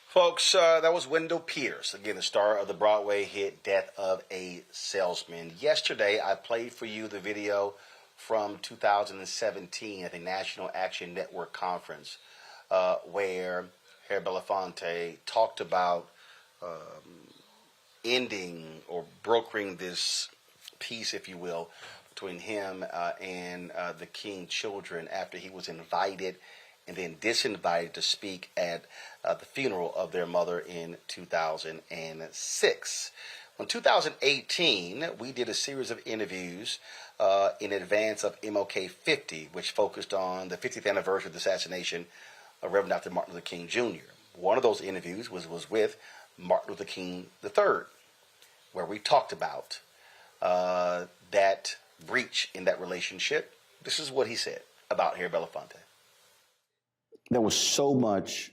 Folks, that was Wendell Pierce, again, the star of the Broadway hit Death of a Salesman. Yesterday, I played for you the video from 2017 at the National Action Network Conference, where Harry Belafonte talked about ending or brokering this peace, if you will, between him and the King children after he was invited and then disinvited to speak at the funeral of their mother in 2006. In 2018, we did a series of interviews in advance of MLK 50, which focused on the 50th anniversary of the assassination of Reverend Dr. Martin Luther King Jr. One of those interviews was with Martin Luther King III, where we talked about that breach in that relationship. This is what he said about Harry Belafonte. There was so much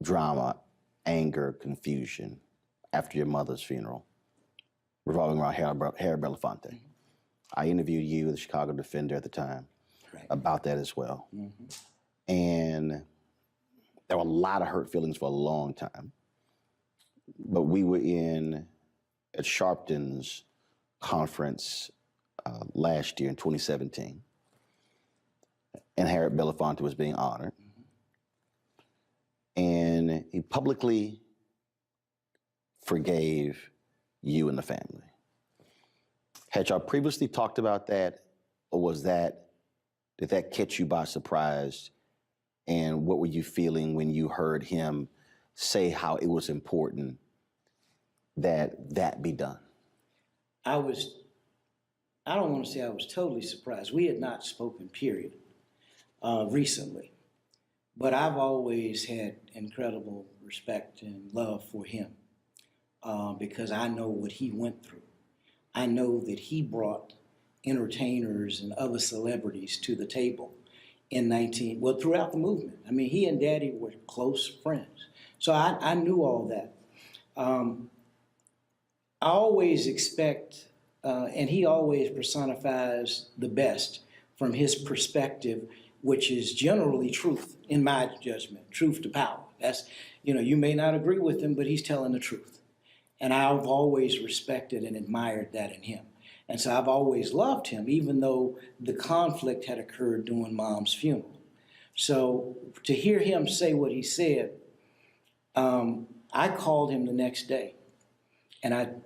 drama, anger, confusion after your mother's funeral revolving around Harry Belafonte. I interviewed you, the Chicago Defender at the time, about that as well. And there were a lot of hurt feelings for a long time. But we were at Sharpton's conference last year in 2017. And Harry Belafonte was being honored. And he publicly forgave you and the family. Had y'all previously talked about that, or did that catch you by surprise? And what were you feeling when you heard him say how it was important that that be done? I don't want to say I was totally surprised. We had not spoken, period, recently. But I've always had incredible respect and love for him because I know what he went through. I know that he brought entertainers and other celebrities to the table throughout the movement. I mean, he and Daddy were close friends. So I knew all that. I always expect, and he always personifies the best from his perspective, which is generally truth, in my judgment, truth to power. That's, you may not agree with him, but he's telling the truth. And I've always respected and admired that in him. And so I've always loved him, even though the conflict had occurred during Mom's funeral. So to hear him say what he said, I called him the next day. And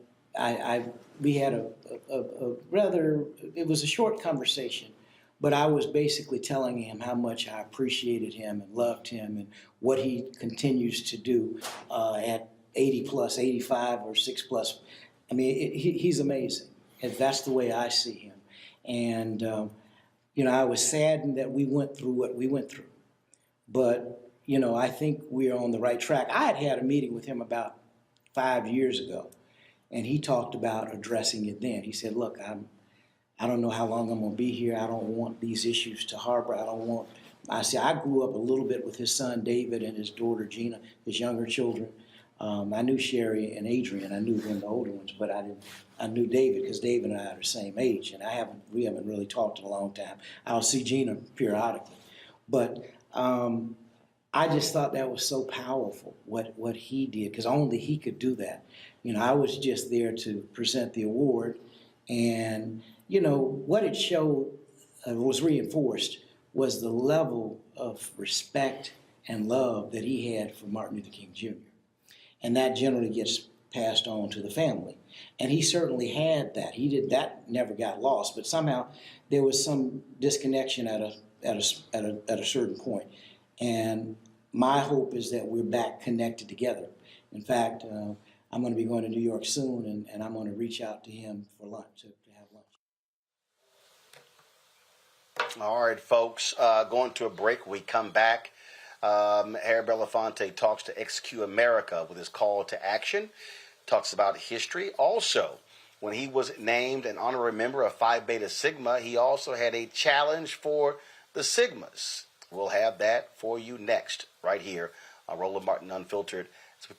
we had a rather, it was a short conversation, but I was basically telling him how much I appreciated him and loved him and what he continues to do at 80 plus, 85 or 6 plus. I mean, he's amazing. And that's the way I see him. And, I was saddened that we went through what we went through. But, I think we're on the right track. I had a meeting with him about 5 years ago, and he talked about addressing it then. He said, look, I don't know how long I'm going to be here. I don't want these issues to harbor. I grew up a little bit with his son, David, and his daughter, Gina, his younger children. I knew Sherry and Adrian. I knew them, the older ones, but I knew David because David and I are the same age, and we haven't really talked in a long time. I'll see Gina periodically. But I just thought that was so powerful, what he did, because only he could do that. I was just there to present the award, and, what it showed was reinforced was the level of respect and love that he had for Martin Luther King Jr. And that generally gets passed on to the family. And he certainly had that. That never got lost, but somehow there was some disconnection at a certain point. And my hope is that we're back connected together. In fact, I'm going to be going to New York soon, and I'm going to reach out to him for lunch, to have lunch. All right, folks, going to a break. We come back. Harry Belafonte talks to XQ America with his call to action, talks about history. Also, when he was named an honorary member of Phi Beta Sigma, he also had a challenge for the Sigmas. We'll have that for you next, right here on Roland Martin Unfiltered, as we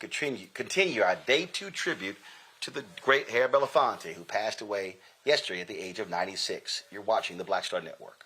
continue our Day 2 tribute to the great Harry Belafonte, who passed away yesterday at the age of 96. You're watching the Black Star Network.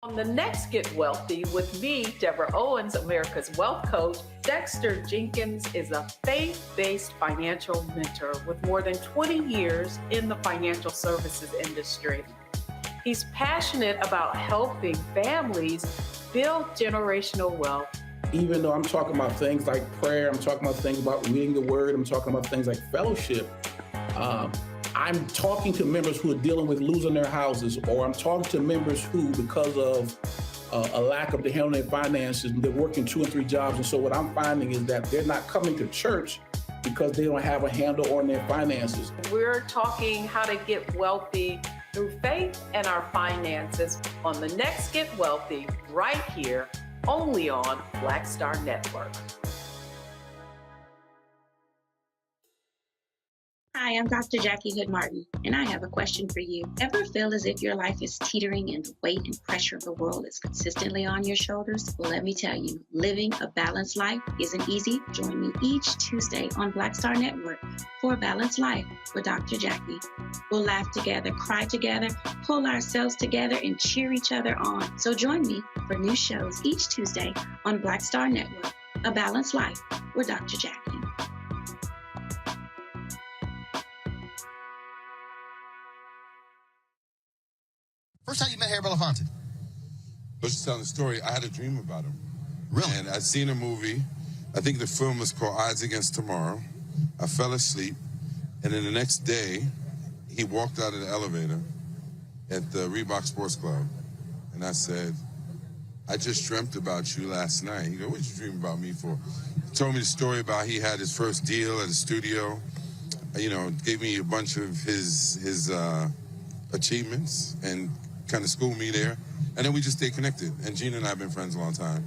On the next Get Wealthy with me, Deborah Owens, America's Wealth Coach, Dexter Jenkins is a faith-based financial mentor with more than 20 years in the financial services industry. He's passionate about helping families build generational wealth. Even though I'm talking about things like prayer, I'm talking about things about reading the word, I'm talking about things like fellowship, I'm talking to members who are dealing with losing their houses, or I'm talking to members who, because of a lack of the handling their finances, they're working 2 and 3 jobs. And so what I'm finding is that they're not coming to church because they don't have a handle on their finances. We're talking how to get wealthy through faith and our finances on the next Get Wealthy right here, only on Black Star Network. Hi, I'm Dr. Jackie Hood Martin, and I have a question for you. Ever feel as if your life is teetering and the weight and pressure of the world is consistently on your shoulders? Well, let me tell you, living a balanced life isn't easy. Join me each Tuesday on Black Star Network for A Balanced Life with Dr. Jackie. We'll laugh together, cry together, pull ourselves together, and cheer each other on. So join me for new shows each Tuesday on Black Star Network, A Balanced Life with Dr. Jackie. First time you met Harry Belafonte? I was just telling the story. I had a dream about him. Really? And I'd seen a movie. I think the film was called Odds Against Tomorrow. I fell asleep. And then the next day, he walked out of the elevator at the Reebok Sports Club. And I said, I just dreamt about you last night. He goes, what did you dream about me for? He told me the story about he had his first deal at a studio. You know, gave me a bunch of his achievements and kind of schooled me there. And then we just stayed connected. And Gina and I have been friends a long time.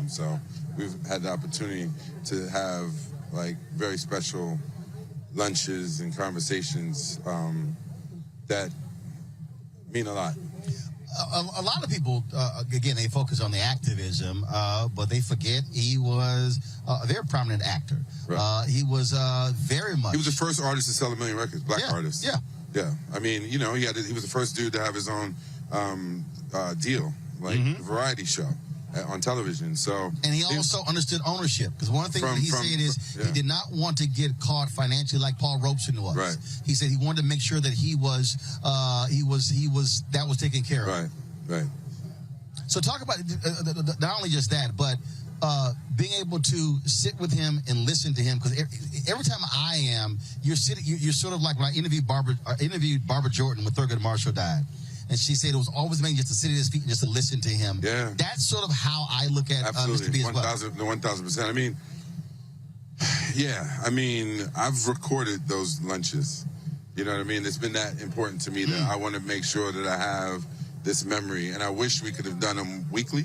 So we've had the opportunity to have like very special lunches and conversations that mean a lot. A lot of people, again, they focus on the activism, but they forget he was a very prominent actor. Right. He was very much... He was the first artist to sell 1 million records, black artist. Yeah. Yeah. I mean, you know, he was the first dude to have his own deal, like a variety show on television. So, and he also understood ownership, because one thing that he said is he did not want to get caught financially like Paul Robeson was. Right. He said he wanted to make sure that he was that was taken care of. Right. Right. So talk about not only just that, but being able to sit with him and listen to him, because every time you're sort of like when I interviewed Barbara Jordan when Thurgood Marshall died. And she said it was always amazing just to sit at his feet and just to listen to him. Yeah. That's sort of how I look at Mr. B as well. 1,000%. I mean, yeah. I mean, I've recorded those lunches. You know what I mean? It's been that important to me that I want to make sure that I have this memory. And I wish we could have done them weekly.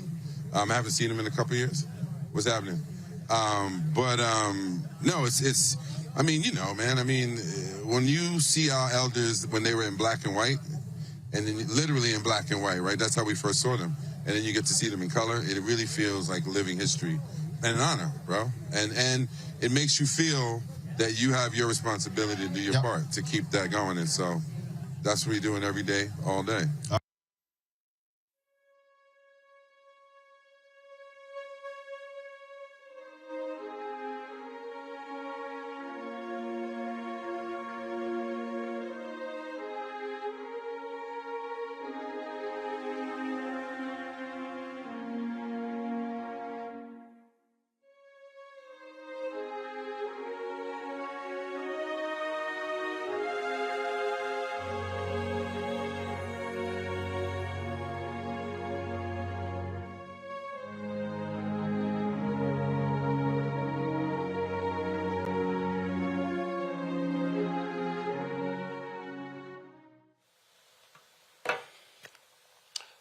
I haven't seen him in a couple of years. What's happening? No, it's. I mean, you know, man. I mean, when you see our elders when they were in black and white. And then literally in black and white, right? That's how we first saw them. And then you get to see them in color. It really feels like living history and an honor, bro. And it makes you feel that you have your responsibility to do your part to keep that going. And so that's what we're doing every day, all day.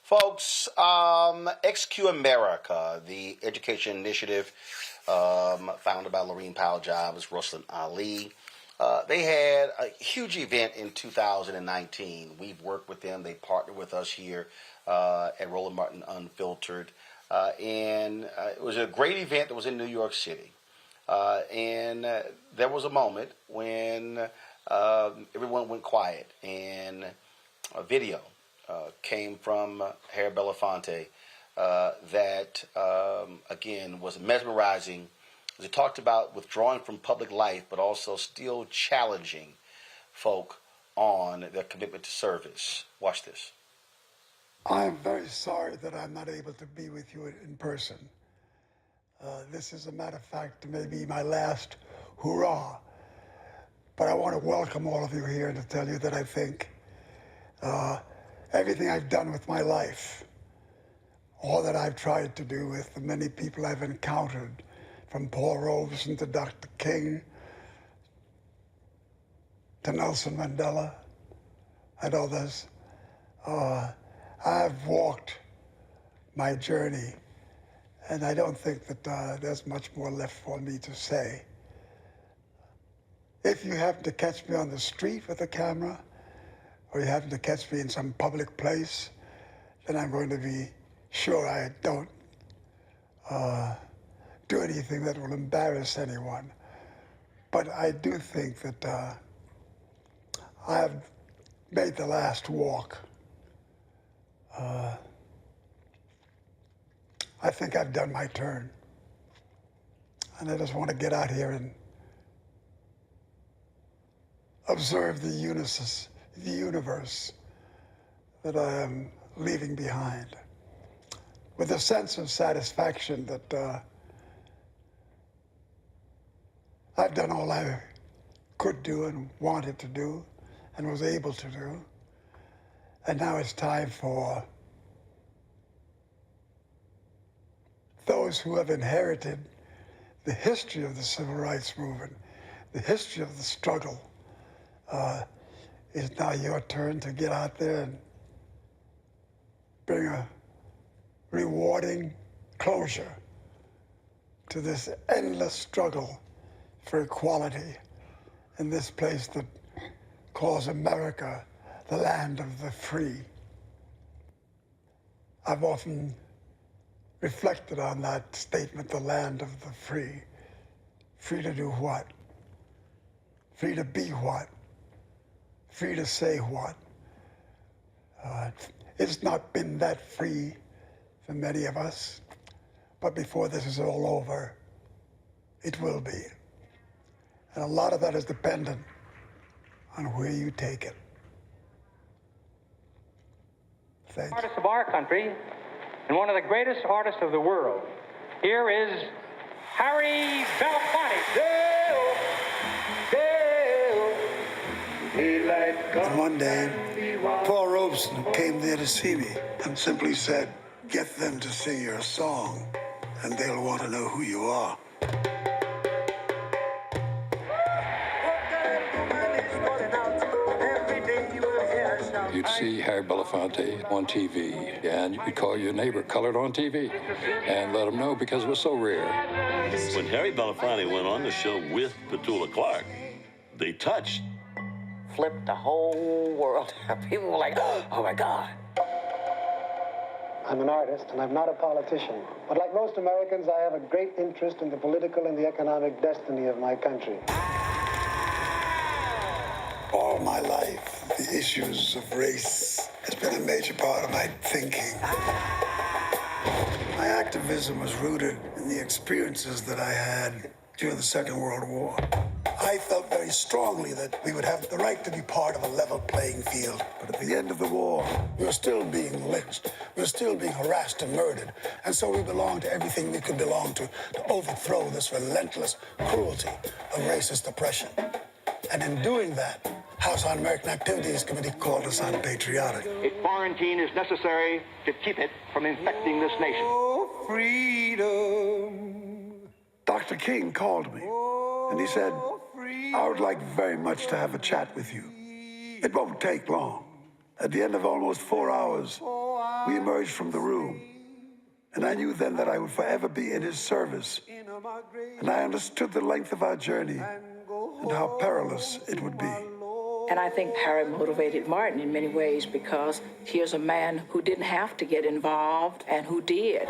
Folks, XQ America, the education initiative founded by Laureen Powell Jobs, Ruslan Ali, they had a huge event in 2019. We've worked with them. They partnered with us here at Roland Martin Unfiltered. And it was a great event that was in New York City. And there was a moment when everyone went quiet and a video came from Harry Belafonte that, again, was mesmerizing. As it talked about withdrawing from public life, but also still challenging folk on their commitment to service. Watch this. I am very sorry that I'm not able to be with you in person. This, as a matter of fact, may be my last hurrah. But I want to welcome all of you here and to tell you that I think everything I've done with my life, all that I've tried to do with the many people I've encountered, from Paul Robeson to Dr. King to Nelson Mandela and others, I've walked my journey, and I don't think that there's much more left for me to say. If you happen to catch me on the street with a camera, or you happen to catch me in some public place, then I'm going to be sure I don't do anything that will embarrass anyone. But I do think that I've made the last walk. I think I've done my turn. And I just want to get out here and observe the universe that I am leaving behind, with a sense of satisfaction that I've done all I could do and wanted to do and was able to do. And now it's time for those who have inherited the history of the civil rights movement, the history of the struggle. It's now your turn to get out there and bring a rewarding closure to this endless struggle for equality in this place that calls America the land of the free. I've often reflected on that statement, the land of the free. Free to do what? Free to be what? Free to say what? It's not been that free for many of us, but before this is all over, it will be. And a lot of that is dependent on where you take it. Thank you. Artist of our country and one of the greatest artists of the world. Here is Harry Belafonte. And one day, Paul Robeson came there to see me and simply said, "Get them to sing your song, and they'll want to know who you are." You'd see Harry Belafonte on TV, and you'd call your neighbor, colored on TV, and let them know because it was so rare. When Harry Belafonte went on the show with Petula Clark, they touched. Flipped the whole world. People were like, oh my God. I'm an artist, and I'm not a politician. But like most Americans, I have a great interest in the political and the economic destiny of my country. All my life, the issues of race has been a major part of my thinking. My activism was rooted in the experiences that I had during the Second World War. I felt very strongly that we would have the right to be part of a level playing field. But at the end of the war, we were still being lynched. We were still being harassed and murdered. And so we belonged to everything we could belong to overthrow this relentless cruelty of racist oppression. And in doing that, House Un-American Activities Committee called us unpatriotic. A quarantine is necessary to keep it from infecting this nation. Oh, freedom. Dr. King called me, and he said, "I would like very much to have a chat with you. It won't take long." At the end of almost 4 hours, we emerged from the room, and I knew then that I would forever be in his service. And I understood the length of our journey and how perilous it would be. And I think Harry motivated Martin in many ways because here's a man who didn't have to get involved and who did.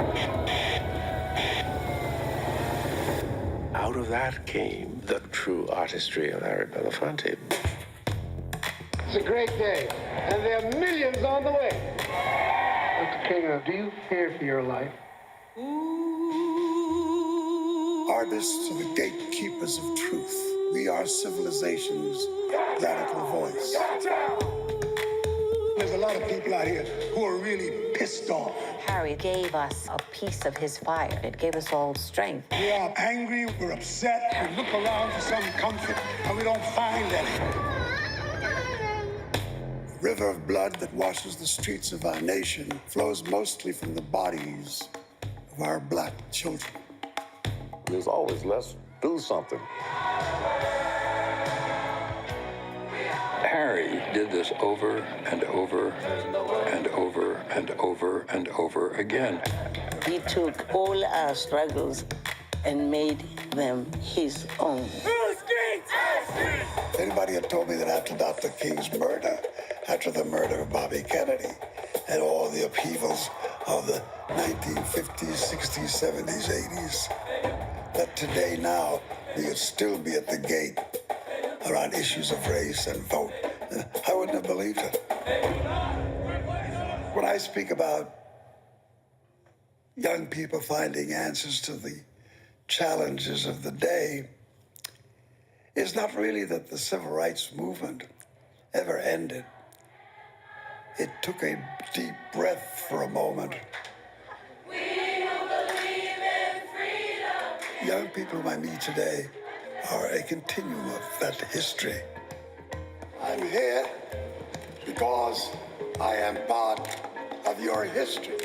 Out of that came the true artistry of Harry Belafonte. It's a great day, and there are millions on the way. Dr. King, do you fear for your life? Artists are the gatekeepers of truth. We are civilization's radical voice. There's a lot of people out here who are really pissed off. Harry gave us a piece of his fire. It gave us all strength. We are angry, we're upset, we look around for some comfort, and we don't find any. The river of blood that washes the streets of our nation flows mostly from the bodies of our black children. There's always let's do something. Harry did this over and over and over and over and over again. He took all our struggles and made them his own. If anybody had told me that after Dr. King's murder, after the murder of Bobby Kennedy, and all the upheavals of the 1950s, 60s, 70s, 80s, that today now we would still be at the gate around issues of race and vote, I wouldn't have believed it. When I speak about young people finding answers to the challenges of the day, it's not really that the civil rights movement ever ended. It took a deep breath for a moment. We who believe in freedom. Young people whom I meet today are a continuum of that history. I'm here because I am part of your history.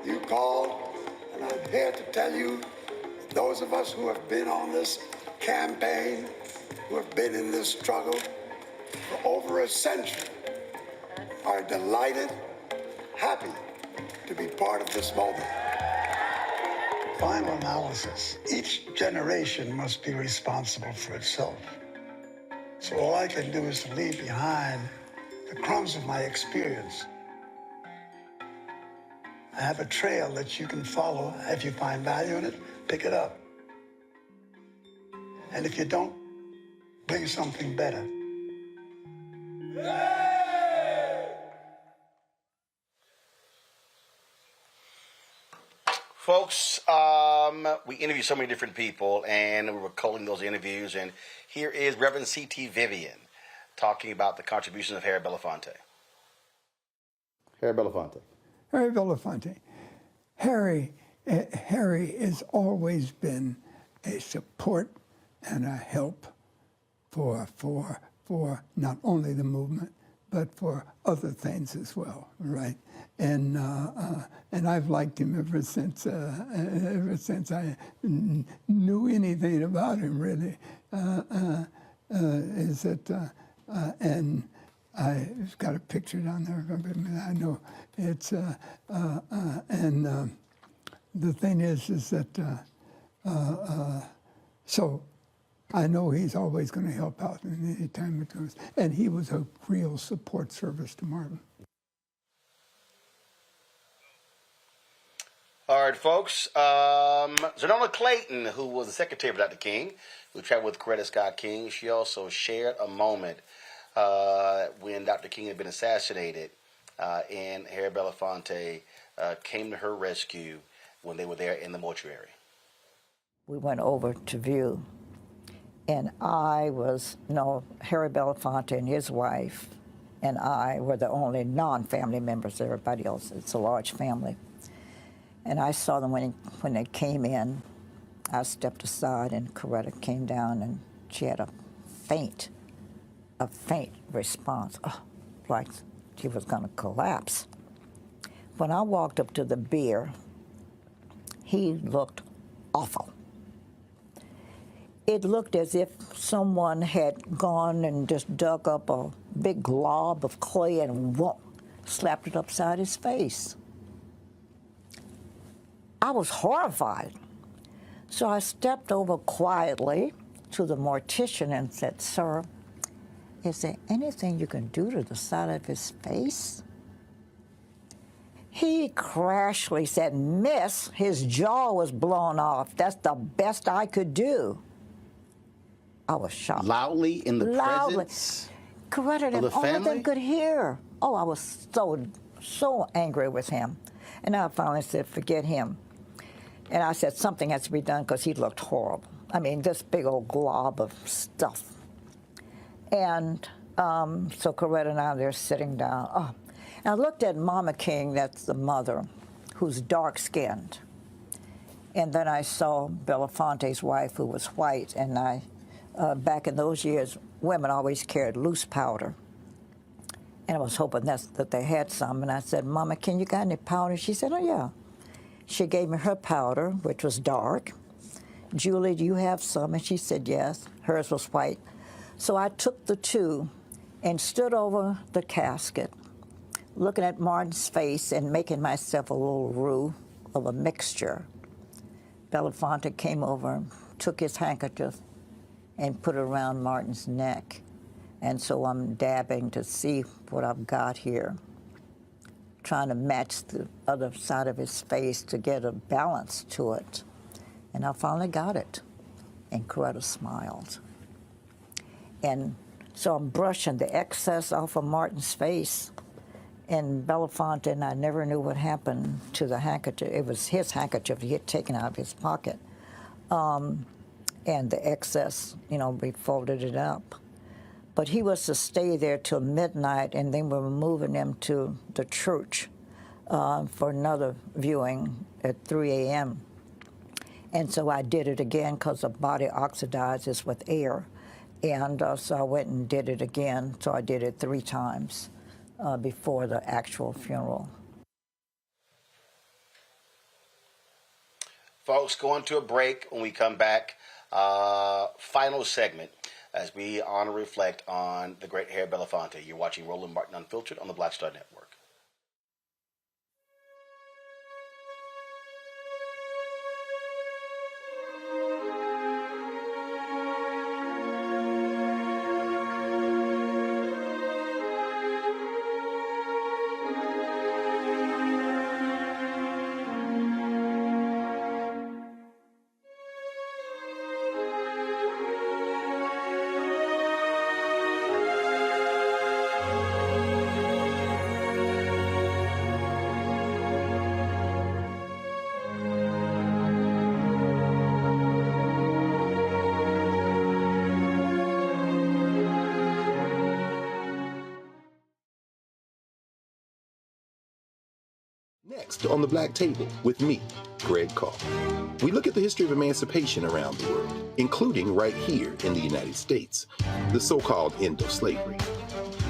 You called, and I'm here to tell you, those of us who have been on this campaign, who have been in this struggle for over a century, are delighted, happy to be part of this moment. Final analysis. Each generation must be responsible for itself. So all I can do is to leave behind the crumbs of my experience. I have a trail that you can follow. If you find value in it, pick it up. And if you don't, bring something better. Folks, we interviewed so many different people, and we were culling those interviews. And here is Reverend C.T. Vivian talking about the contribution of Harry Belafonte. Harry Belafonte. Harry Belafonte. Harry has always been a support and a help for not only the movement, but for other things as well, right? And I've liked him ever since I knew anything about him, really. And I've got a picture down there. I know it's the thing is that so I know he's always going to help out in any time it goes. And he was a real support service to Martin. All right, folks. Zenola Clayton, who was the secretary of Dr. King, who traveled with Coretta Scott King, she also shared a moment when Dr. King had been assassinated, and Harry Belafonte came to her rescue when they were there in the mortuary. We went over to view, and Harry Belafonte and his wife and I were the only non-family members. Everybody else, it's a large family. And I saw them when they came in. I stepped aside, and Coretta came down, and she had a faint response, like she was going to collapse. When I walked up to the bier, he looked awful. It looked as if someone had gone and just dug up a big glob of clay and slapped it upside his face. I was horrified. So I stepped over quietly to the mortician and said, "Sir, is there anything you can do to the side of his face?" He crashly said, "Miss, his jaw was blown off. That's the best I could do." I was shocked. Loudly in the presence Coretta of and the all of them family? could hear. Oh, I was so angry with him. And I finally said, "Forget him." And I said, something has to be done because he looked horrible. I mean, this big old glob of stuff. And so Coretta and I, they're sitting down. Oh. And I looked at Mama King, that's the mother, who's dark-skinned. And then I saw Belafonte's wife, who was white. And back in those years, women always carried loose powder. And I was hoping that they had some. And I said, "Mama King, you got any powder?" She said, "Oh, yeah." She gave me her powder, which was dark. "Julie, do you have some?" And she said yes. Hers was white. So I took the two, and stood over the casket, looking at Martin's face and making myself a little roux of a mixture. Belafonte came over, took his handkerchief, and put it around Martin's neck. And so I'm dabbing to see what I've got here, trying to match the other side of his face to get a balance to it. And I finally got it. And Coretta smiled. And so I'm brushing the excess off of Martin's face. And Belafonte and I never knew what happened to the handkerchief. It was his handkerchief he had taken out of his pocket. And the excess, we folded it up. But he was to stay there till midnight, and then we were moving him to the church for another viewing at 3 a.m. And so I did it again because the body oxidizes with air. And so I went and did it again. So I did it 3 times before the actual funeral. Folks, going to a break. When we come back, final segment as we honor and reflect on the great Harry Belafonte. You're watching Roland Martin Unfiltered on the Black Star Network. Next on the Black Table with me, Greg Carr. We look at the history of emancipation around the world, including right here in the United States, the so-called end of slavery.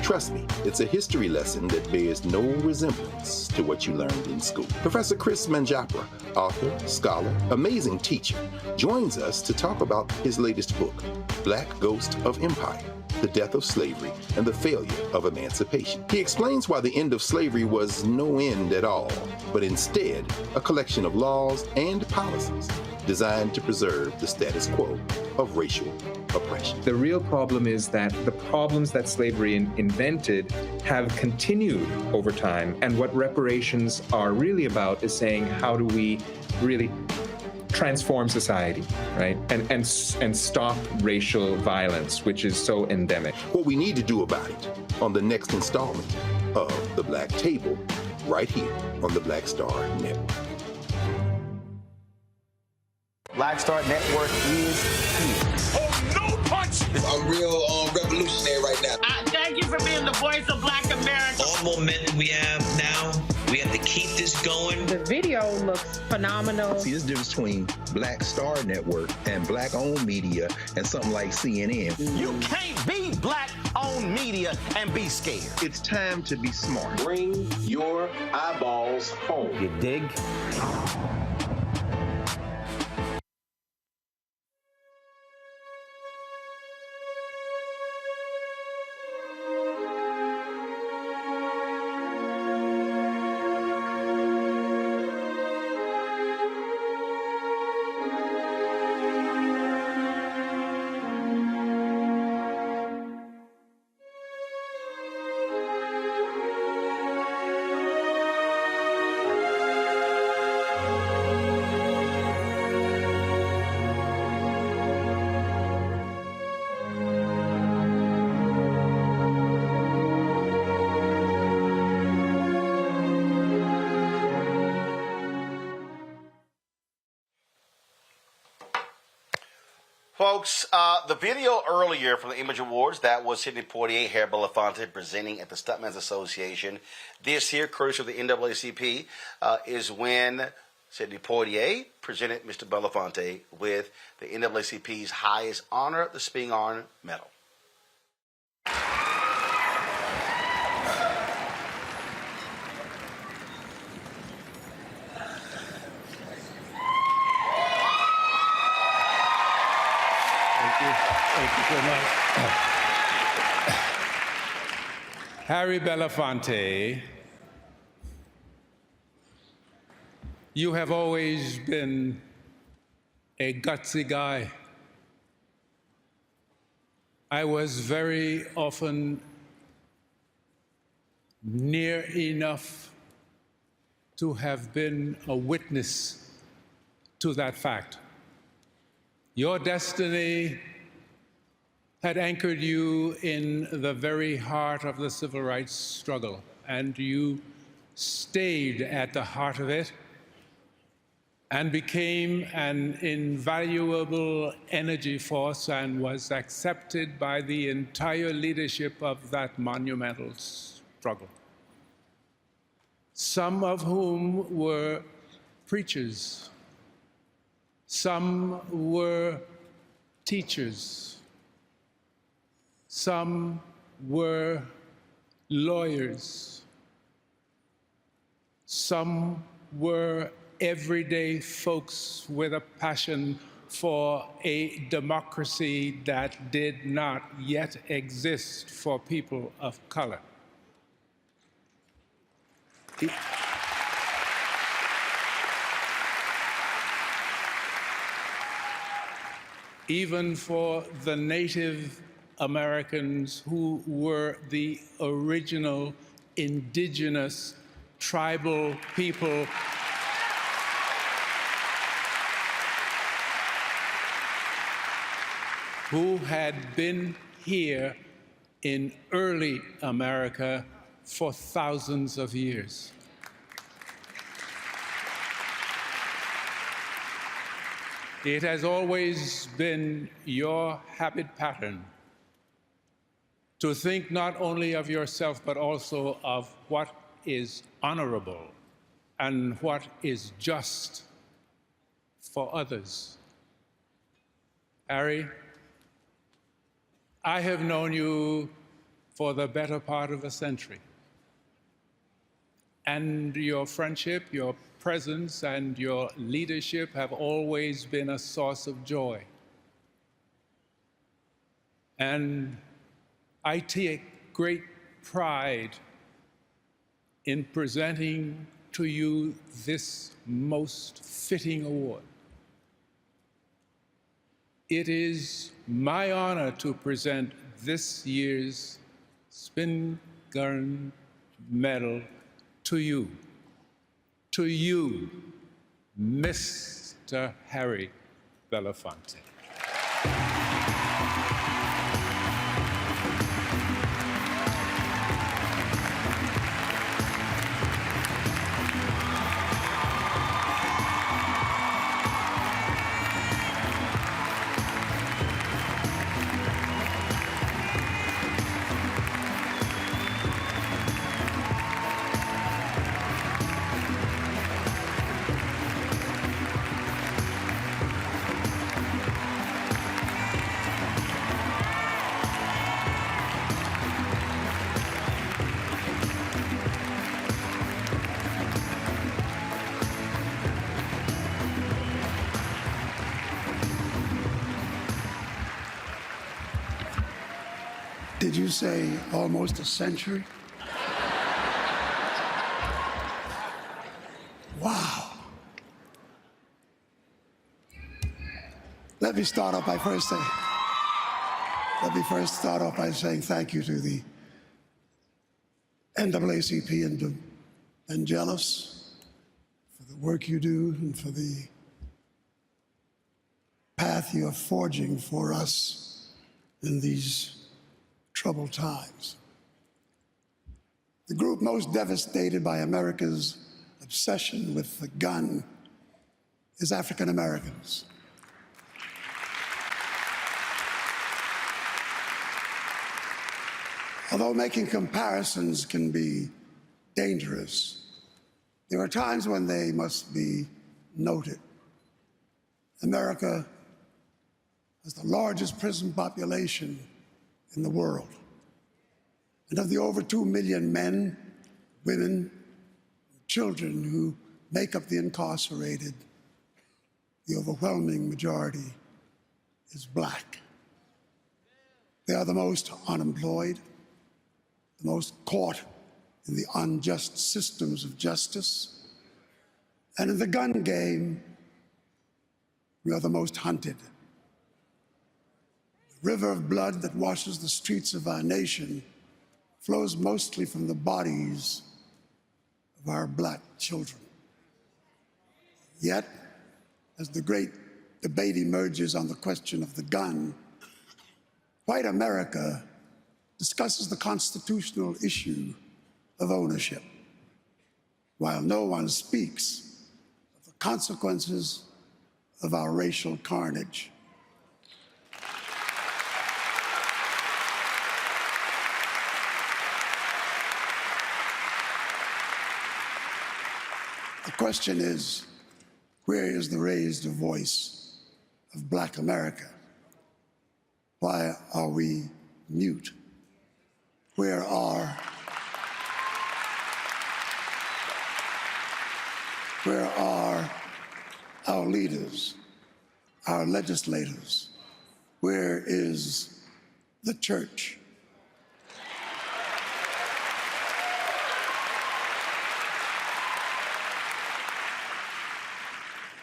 Trust me, it's a history lesson that bears no resemblance to what you learned in school. Professor Chris Manjapra, author, scholar, amazing teacher, joins us to talk about his latest book, Black Ghost of Empire: The Death of Slavery and the Failure of Emancipation. He explains why the end of slavery was no end at all, but instead a collection of laws and policies designed to preserve the status quo of racial oppression. The real problem is that the problems that slavery invented have continued over time, and what reparations are really about is saying, how do we really transform society, right? And stop racial violence, which is so endemic. What we need to do about it on the next installment of The Black Table, right here on the Black Star Network. Black Star Network is here. Oh, no punch! I'm real revolutionary right now. Thank you for being the voice of Black America. All momentum we have now, we have to keep this going. The video looks phenomenal. See, this difference between Black Star Network and Black-owned media and something like CNN. You can't be Black-owned media and be scared. It's time to be smart. Bring your eyeballs home. You dig? Folks, the video earlier from the Image Awards, that was Sidney Poitier, Harry Belafonte presenting at the Stuntmen's Association. This here, courtesy of the NAACP, is when Sidney Poitier presented Mr. Belafonte with the NAACP's highest honor, the Spingarn Medal. Thank you so much. Harry Belafonte, you have always been a gutsy guy. I was very often near enough to have been a witness to that fact. Your destiny had anchored you in the very heart of the civil rights struggle, and you stayed at the heart of it and became an invaluable energy force and was accepted by the entire leadership of that monumental struggle, some of whom were preachers, some were teachers, some were lawyers, some were everyday folks with a passion for a democracy that did not yet exist for people of color. Even for the Native Americans who were the original indigenous tribal people who had been here in early America for thousands of years. It has always been your habit pattern to think not only of yourself, but also of what is honorable and what is just for others. Harry, I have known you for the better part of a century. And your friendship, your presence, and your leadership have always been a source of joy. And I take great pride in presenting to you this most fitting award. It is my honor to present this year's Spingarn Medal to you, Mr. Harry Belafonte. Did you say almost a century? Wow. Let me start off by saying thank you to the NAACP and Vangelis for the work you do and for the path you're forging for us in these troubled times. The group most devastated by America's obsession with the gun is African Americans. Although making comparisons can be dangerous, there are times when they must be noted. America has the largest prison population in the world. And of the over 2 million men, women, children who make up the incarcerated, the overwhelming majority is Black. They are the most unemployed, the most caught in the unjust systems of justice. And in the gun game, we are the most hunted. The river of blood that washes the streets of our nation flows mostly from the bodies of our black children. Yet, as the great debate emerges on the question of the gun, white America discusses the constitutional issue of ownership, while no one speaks of the consequences of our racial carnage. The question is, where is the raised voice of Black America? Why are we mute? Where are our leaders, our legislators? Where is the church?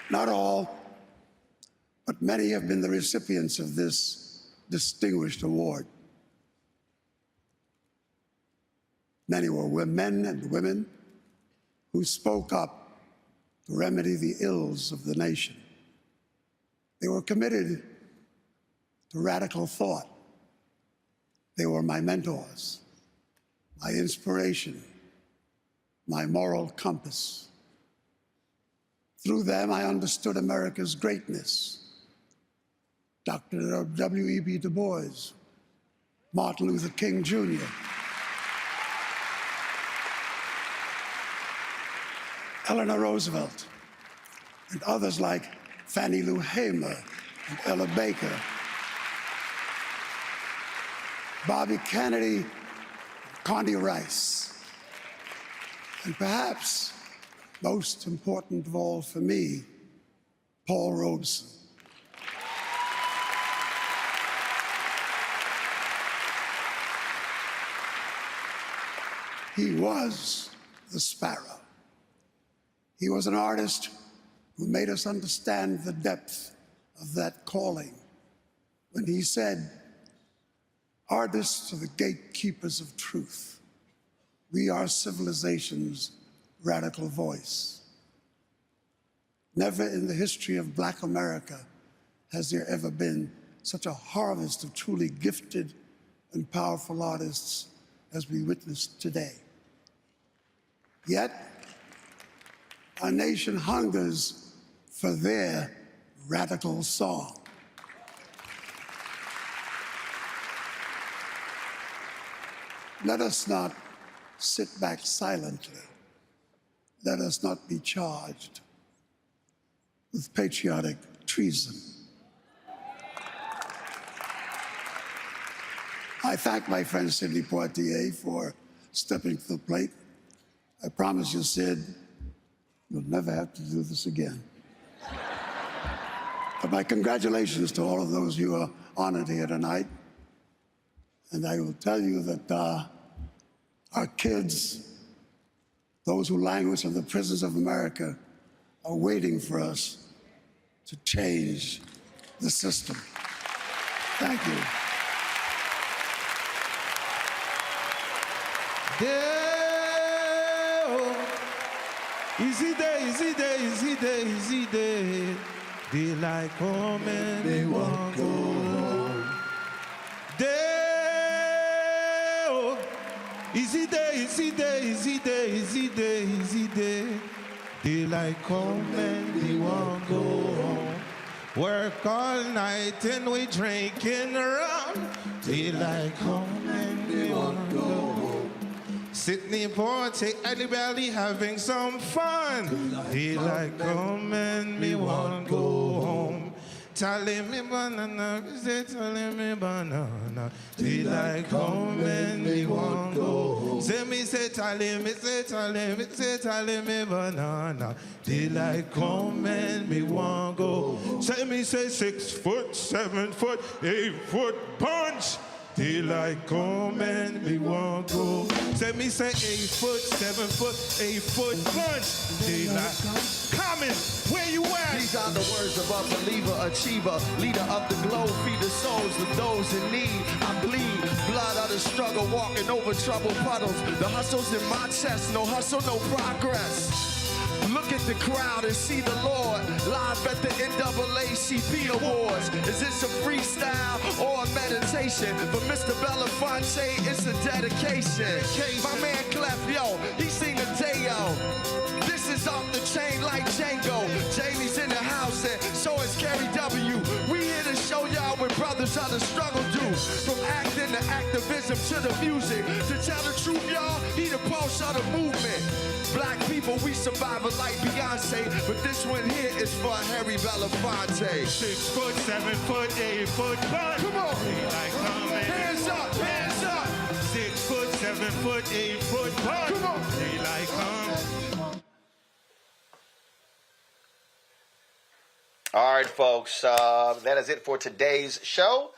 Not all, but many have been the recipients of this distinguished award. Many were men and women who spoke up to remedy the ills of the nation. They were committed to radical thought. They were my mentors, my inspiration, my moral compass. Through them, I understood America's greatness. Dr. W.E.B. Du Bois, Martin Luther King Jr., Eleanor Roosevelt, and others like Fannie Lou Hamer and Ella Baker, Bobby Kennedy, Condi Rice, and perhaps most important of all for me, Paul Robeson. He was the sparrow. He was an artist who made us understand the depth of that calling when he said, "Artists are the gatekeepers of truth. We are civilization's radical voice." Never in the history of Black America has there ever been such a harvest of truly gifted and powerful artists as we witness today. Yet, our nation hungers for their radical song. Let us not sit back silently. Let us not be charged with patriotic treason. I thank my friend Sidney Poitier for stepping to the plate. I promise you, Sid, you'll never have to do this again. But my congratulations to all of those who are honored here tonight. And I will tell you that our kids, those who languish in the prisons of America, are waiting for us to change the system. Thank you. Easy day, easy day, easy day, easy day. Daylight come and they won't go home. Day, easy day, easy day, easy day, easy day, easy day. Daylight come and we won't go home. Work all night and we drinking rum. Daylight come and we won't go home. Sydney Poitier at the belly having some fun. Daylight come and me won't go home. Telling me banana, say telling me banana. Daylight come and me won't go home. Say telling me, say telling me, say telling me banana. Daylight come and me won't go home. Say 6 foot, 7 foot, 8 foot punch. Daylight come and me won't go. Let me say 8 foot, 7 foot, 8 foot punch. Daylight coming, where you at? These are the words of a believer, achiever, leader of the globe, feed the souls of those in need. I bleed, blood of the struggle, walking over troubled puddles. The hustle's in my chest, no hustle, no progress. Look at the crowd and see the Lord live at the NAACP Awards. Is this a freestyle or a meditation? For Mr. Belafonte, it's a dedication. My man Clef, yo, he sing a day-o. This is off the chain like Django. Jamie's in the house and so is Carrie W. We here to show y'all what brothers how the struggle do. From acting to activism to the music. To tell the truth, y'all, he the pulse of the movement. Black people, we survive like Beyonce, but this one here is for Harry Belafonte. 6 foot, 7 foot, 8 foot punch. Come on. Hands up, hands up. 6 foot, 7 foot, 8 foot punch. Come on. Daylight come. All right, folks, that is it for today's show.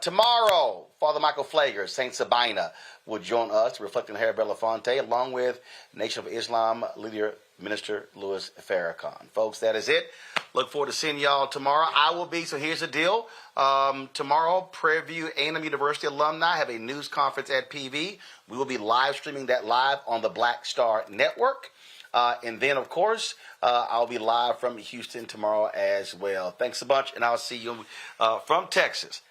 Tomorrow, Father Michael Flager, Saint Sabina, will join us reflecting Harry Belafonte, along with Nation of Islam leader, Minister Louis Farrakhan. Folks, that is it. Look forward to seeing y'all tomorrow. I will be, so here's the deal. Tomorrow, Prairie View A&M University alumni have a news conference at PV. We will be live streaming that live on the Black Star Network. And then, of course, I'll be live from Houston tomorrow as well. Thanks a bunch, and I'll see you from Texas.